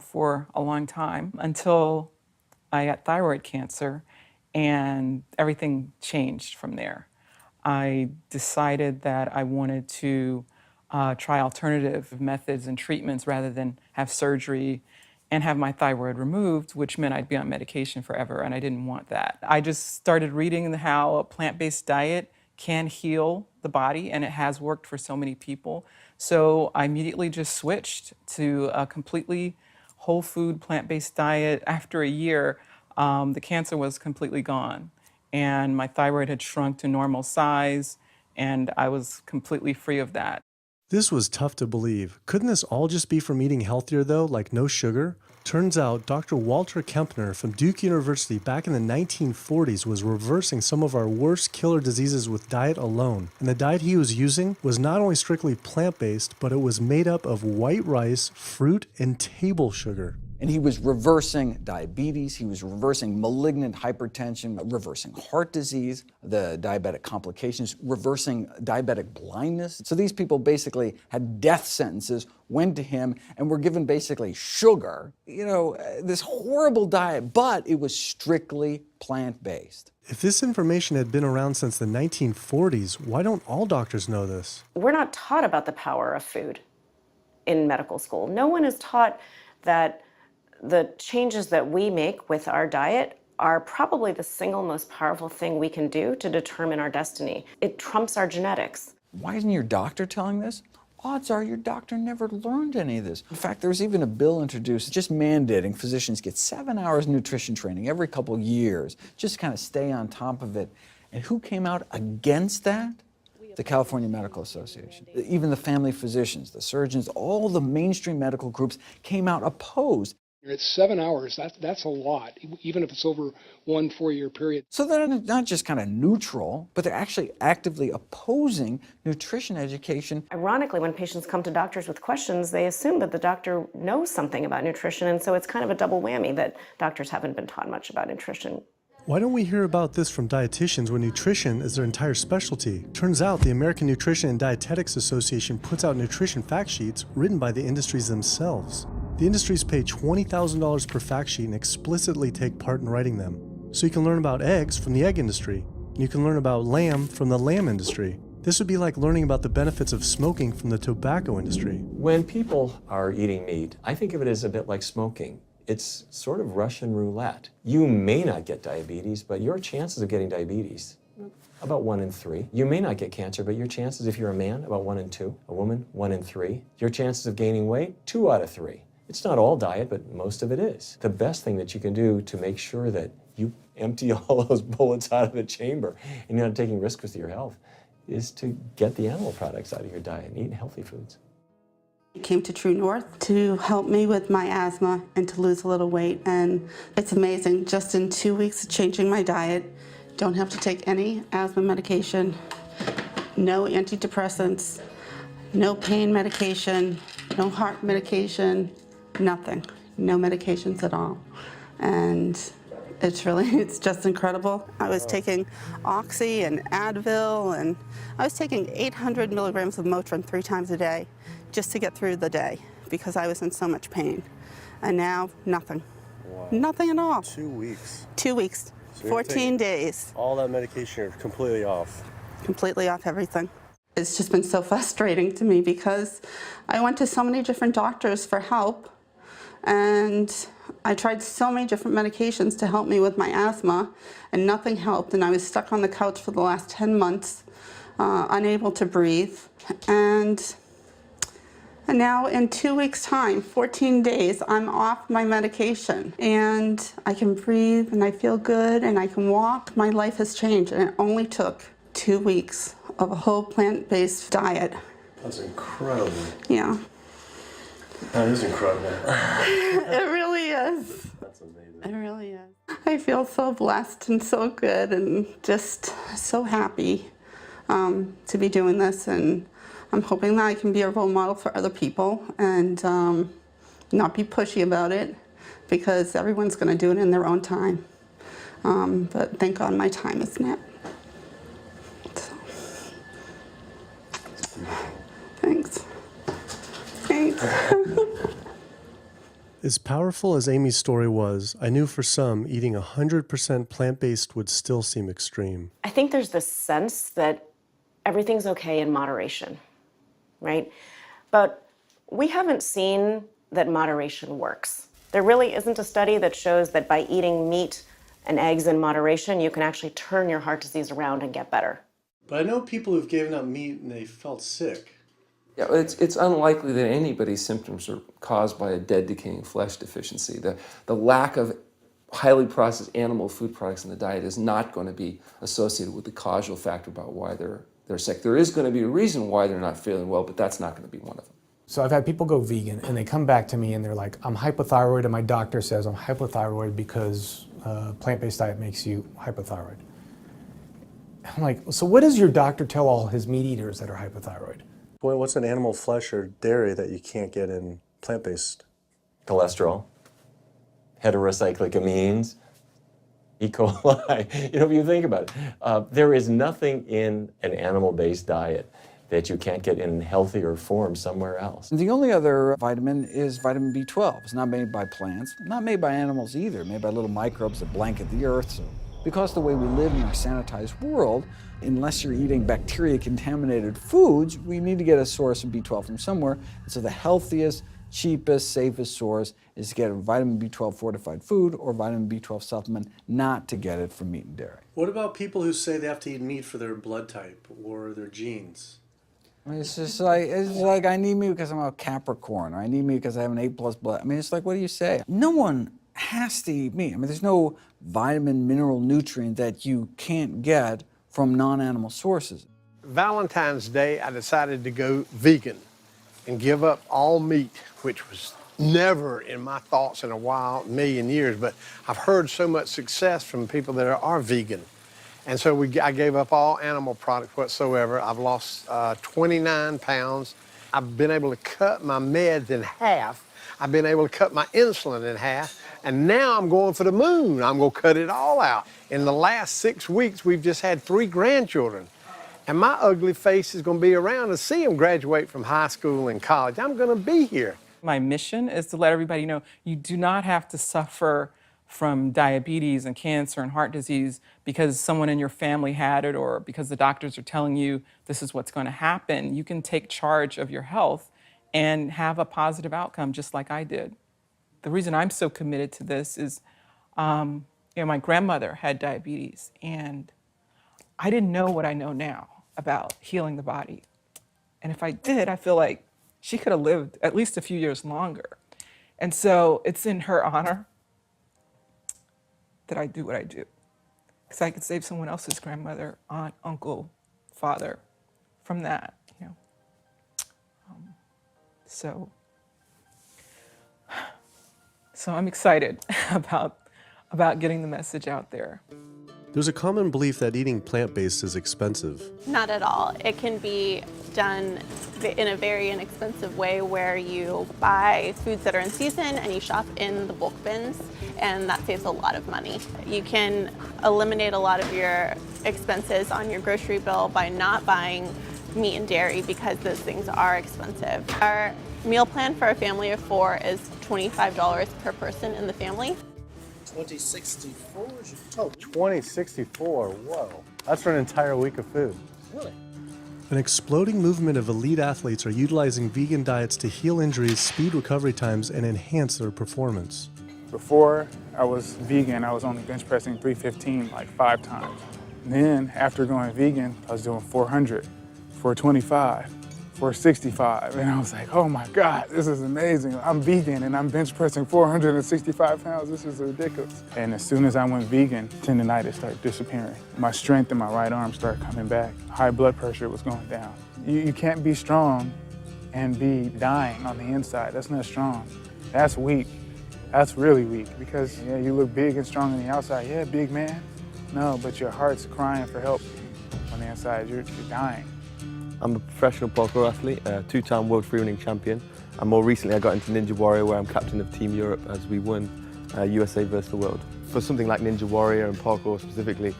for a long time until I got thyroid cancer, and everything changed from there. I decided that I wanted to try alternative methods and treatments rather than have surgery and have my thyroid removed, which meant I'd be on medication forever, and I didn't want that. I just started reading how a plant-based diet can heal the body, and it has worked for so many people. So I immediately just switched to a completely whole food plant-based diet. After a year, the cancer was completely gone, and my thyroid had shrunk to normal size, and I was completely free of that. This was tough to believe. Couldn't this all just be from eating healthier though, like no sugar? Turns out Dr. Walter Kempner from Duke University back in the 1940s was reversing some of our worst killer diseases with diet alone. And the diet he was using was not only strictly plant-based, but it was made up of white rice, fruit, and table sugar. And he was reversing diabetes, he was reversing malignant hypertension, reversing heart disease, the diabetic complications, reversing diabetic blindness. So these people basically had death sentences, went to him, and were given basically sugar, this horrible diet, but it was strictly plant-based. If this information had been around since the 1940s, why don't all doctors know this? We're not taught about the power of food in medical school. No one is taught that the changes that we make with our diet are probably the single most powerful thing we can do to determine our destiny. It trumps our genetics. Why isn't your doctor telling this? Odds are your doctor never learned any of this. In fact, there was even a bill introduced just mandating physicians get 7 hours nutrition training every couple years, just kind of stay on top of it. And who came out against that? The California Medical Association. Even the family physicians, the surgeons, all the mainstream medical groups came out opposed. It's 7 hours, that's a lot, even if it's over 1 4-year period. So they're not just kind of neutral, but they're actually actively opposing nutrition education. Ironically, when patients come to doctors with questions, they assume that the doctor knows something about nutrition, and so it's kind of a double whammy that doctors haven't been taught much about nutrition. Why don't we hear about this from dietitians when nutrition is their entire specialty? Turns out the American Nutrition and Dietetics Association puts out nutrition fact sheets written by the industries themselves. The industries pay $20,000 per fact sheet and explicitly take part in writing them. So you can learn about eggs from the egg industry, and you can learn about lamb from the lamb industry. This would be like learning about the benefits of smoking from the tobacco industry. When people are eating meat, I think of it as a bit like smoking. It's sort of Russian roulette. You may not get diabetes, but your chances of getting diabetes, about 1 in 3. You may not get cancer, but your chances, if you're a man, about 1 in 2. A woman, 1 in 3. Your chances of gaining weight, 2 out of 3. It's not all diet, but most of it is. The best thing that you can do to make sure that you empty all those bullets out of the chamber and you're not taking risks with your health is to get the animal products out of your diet and eat healthy foods. I came to True North to help me with my asthma and to lose a little weight, and it's amazing. Just in 2 weeks of changing my diet, don't have to take any asthma medication, no antidepressants, no pain medication, no heart medication, nothing, no medications at all. And it's just incredible. I was taking Oxy and Advil, and I was taking 800 milligrams of Motrin 3 times a day just to get through the day because I was in so much pain. And now, nothing. Wow. Nothing at all. 2 weeks. 2 weeks, So 14 days. All that medication, you're completely off. Completely off everything. It's just been so frustrating to me because I went to so many different doctors for help, and I tried so many different medications to help me with my asthma, and nothing helped, and I was stuck on the couch for the last 10 months, unable to breathe. And now in 2 weeks' time, 14 days, I'm off my medication, and I can breathe, and I feel good, and I can walk. My life has changed, and it only took 2 weeks of a whole plant-based diet. That's incredible. Yeah. That is incredible. It really is. That's amazing. It really is. I feel so blessed and so good and just so happy to be doing this, and I'm hoping that I can be a role model for other people and not be pushy about it, because everyone's going to do it in their own time. But thank God my time is now. So. Thanks. Thanks. As powerful as Amy's story was, I knew for some, eating 100% plant-based would still seem extreme. I think there's this sense that everything's okay in moderation, right? But we haven't seen that moderation works. There really isn't a study that shows that by eating meat and eggs in moderation, you can actually turn your heart disease around and get better. But I know people who've given up meat and they felt sick. Yeah, it's unlikely that anybody's symptoms are caused by a dead, decaying flesh deficiency. The lack of highly processed animal food products in the diet is not going to be associated with the causal factor about why they're sick. There is going to be a reason why they're not feeling well, but that's not going to be one of them. So I've had people go vegan and they come back to me and they're like, I'm hypothyroid and my doctor says I'm hypothyroid because plant-based diet makes you hypothyroid. I'm like, so what does your doctor tell all his meat eaters that are hypothyroid? Boy, what's an animal flesh or dairy that you can't get in plant-based? Cholesterol, heterocyclic amines, E. coli. You know, if you think about it, there is nothing in an animal-based diet that you can't get in healthier form somewhere else. The only other vitamin is vitamin B12. It's not made by plants, not made by animals either, made by little microbes that blanket the earth. So because the way we live in our sanitized world, unless you're eating bacteria-contaminated foods, we need to get a source of B12 from somewhere. And so the healthiest, cheapest, safest source is to get a vitamin B12 fortified food or vitamin B12 supplement, not to get it from meat and dairy. What about people who say they have to eat meat for their blood type or their genes? I mean, it's like I need meat because I'm a Capricorn, or I need meat because I have an A+ blood. I mean, it's like, what do you say? No one has to eat meat. I mean, there's no vitamin, mineral, nutrient that you can't get from non-animal sources. Valentine's Day, I decided to go vegan and give up all meat, which was never in my thoughts in a million years, but I've heard so much success from people that are vegan. And so I gave up all animal products whatsoever. I've lost 29 pounds. I've been able to cut my meds in half. I've been able to cut my insulin in half. And now I'm going for the moon. I'm going to cut it all out. In the last 6 weeks, we've just had 3 grandchildren. And my ugly face is going to be around to see them graduate from high school and college. I'm going to be here. My mission is to let everybody know you do not have to suffer from diabetes and cancer and heart disease because someone in your family had it or because the doctors are telling you this is what's going to happen. You can take charge of your health and have a positive outcome just like I did. The reason I'm so committed to this is, my grandmother had diabetes and I didn't know what I know now about healing the body. And if I did, I feel like she could have lived at least a few years longer. And so it's in her honor that I do what I do. Because I could save someone else's grandmother, aunt, uncle, father from that, So I'm excited about getting the message out there. There's a common belief that eating plant-based is expensive. Not at all. It can be done in a very inexpensive way where you buy foods that are in season and you shop in the bulk bins, and that saves a lot of money. You can eliminate a lot of your expenses on your grocery bill by not buying meat and dairy because those things are expensive. Our meal plan for a family of 4 is $25 per person in the family. 2064 is your total. 2064, whoa. That's for an entire week of food. Really? An exploding movement of elite athletes are utilizing vegan diets to heal injuries, speed recovery times, and enhance their performance. Before I was vegan, I was only bench pressing 315 like 5 times. Then after going vegan, I was doing 400, 425, 465, and I was like, oh my God, this is amazing. I'm vegan and I'm bench pressing 465 pounds. This is ridiculous. And as soon as I went vegan, tendonitis started disappearing. My strength in my right arm started coming back. High blood pressure was going down. You can't be strong and be dying on the inside. That's not strong. That's weak. That's really weak because yeah, you look big and strong on the outside. Yeah, big man. No, but your heart's crying for help on the inside. You're dying. I'm a professional parkour athlete, a two-time world freerunning champion, and more recently I got into Ninja Warrior where I'm captain of Team Europe as we won USA versus the world. For something like Ninja Warrior and parkour specifically,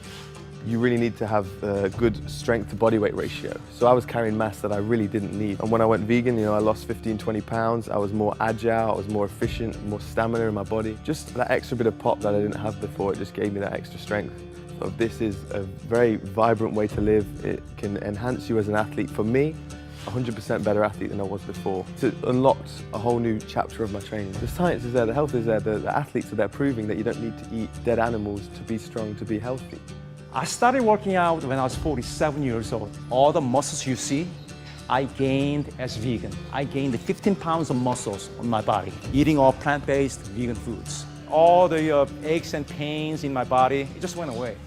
you really need to have a good strength to body weight ratio. So I was carrying mass that I really didn't need. And when I went vegan, I lost 15, 20 pounds. I was more agile, I was more efficient, more stamina in my body. Just that extra bit of pop that I didn't have before, it just gave me that extra strength. So this is a very vibrant way to live. It can enhance you as an athlete. For me, 100% better athlete than I was before. It unlocked a whole new chapter of my training. The science is there, the health is there, the athletes are there proving that you don't need to eat dead animals to be strong, to be healthy. I started working out when I was 47 years old. All the muscles you see, I gained as vegan. I gained 15 pounds of muscles on my body, eating all plant-based vegan foods. All the aches and pains in my body, it just went away.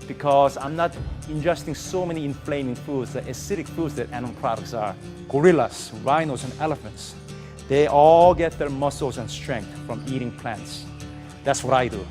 Because I'm not ingesting so many inflaming foods, the acidic foods that animal products are. Gorillas, rhinos, and elephants, they all get their muscles and strength from eating plants. That's what I do.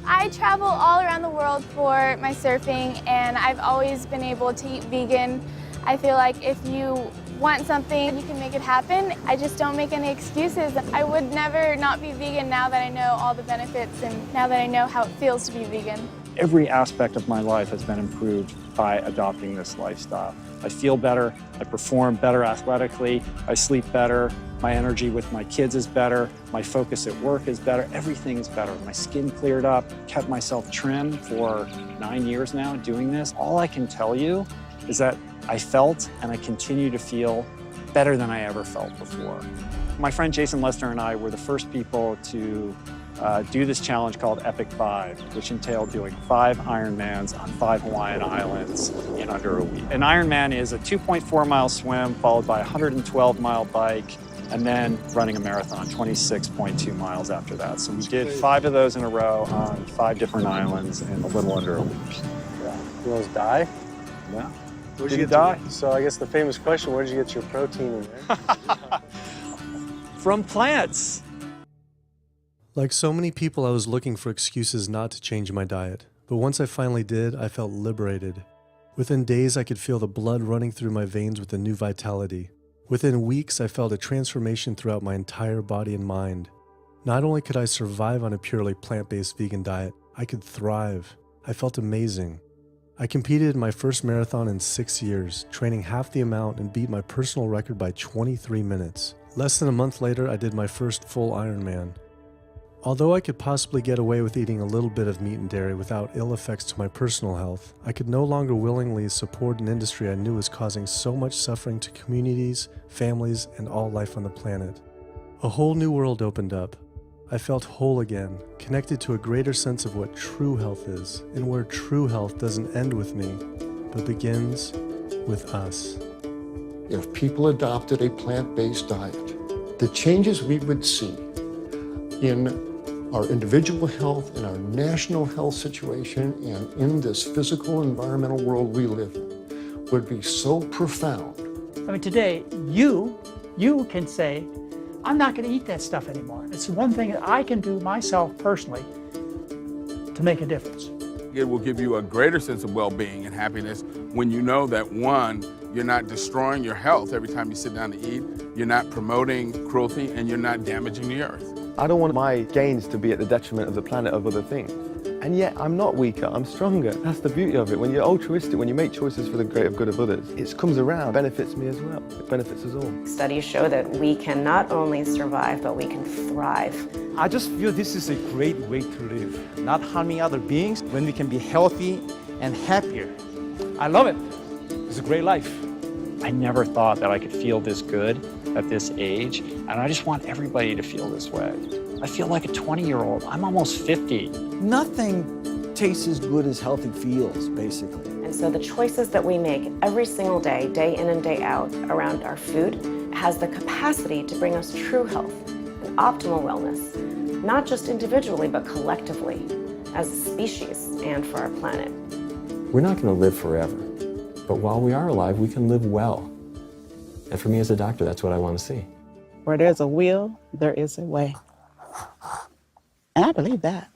I travel all around the world for my surfing, and I've always been able to eat vegan. I feel like if you want something, you can make it happen. I just don't make any excuses. I would never not be vegan now that I know all the benefits and now that I know how it feels to be vegan. Every aspect of my life has been improved by adopting this lifestyle. I feel better, I perform better athletically, I sleep better, my energy with my kids is better, my focus at work is better, everything is better. My skin cleared up, kept myself trim for 9 years now doing this. All I can tell you is that I felt and I continue to feel better than I ever felt before. My friend Jason Lester and I were the first people to do this challenge called Epic 5, which entailed doing 5 Ironmans on 5 Hawaiian islands in under a week. An Ironman is a 2.4-mile swim followed by a 112-mile bike and then running a marathon, 26.2 miles after that. So we did 5 of those in a row on 5 different islands in a little under a week. Yeah. You almost die? Yeah. Did you die? So I guess the famous question, where did you get your protein in there? From plants. Like so many people, I was looking for excuses not to change my diet. But once I finally did, I felt liberated. Within days, I could feel the blood running through my veins with a new vitality. Within weeks, I felt a transformation throughout my entire body and mind. Not only could I survive on a purely plant-based vegan diet, I could thrive. I felt amazing. I competed in my first marathon in 6 years, training half the amount and beat my personal record by 23 minutes. Less than a month later, I did my first full Ironman. Although I could possibly get away with eating a little bit of meat and dairy without ill effects to my personal health, I could no longer willingly support an industry I knew was causing so much suffering to communities, families, and all life on the planet. A whole new world opened up. I felt whole again, connected to a greater sense of what true health is, and where true health doesn't end with me, but begins with us. If people adopted a plant-based diet, the changes we would see in our individual health, in our national health situation, and in this physical environmental world we live in would be so profound. I mean, today, you can say, I'm not going to eat that stuff anymore. It's one thing that I can do myself personally to make a difference. It will give you a greater sense of well-being and happiness when you know that, one, you're not destroying your health every time you sit down to eat, you're not promoting cruelty, and you're not damaging the earth. I don't want my gains to be at the detriment of the planet of other things. And yet, I'm not weaker, I'm stronger. That's the beauty of it. When you're altruistic, when you make choices for the greater good of others, it comes around, benefits me as well. It benefits us all. Studies show that we can not only survive, but we can thrive. I just feel this is a great way to live, not harming other beings when we can be healthy and happier. I love it. It's a great life. I never thought that I could feel this good at this age, and I just want everybody to feel this way. I feel like a 20-year-old. I'm almost 50. Nothing tastes as good as healthy feels, basically. And so the choices that we make every single day, day in and day out, around our food, has the capacity to bring us true health and optimal wellness, not just individually, but collectively, as a species and for our planet. We're not going to live forever, but while we are alive, we can live well. And for me as a doctor, that's what I want to see. Where there's a will, there is a way. And I believe that.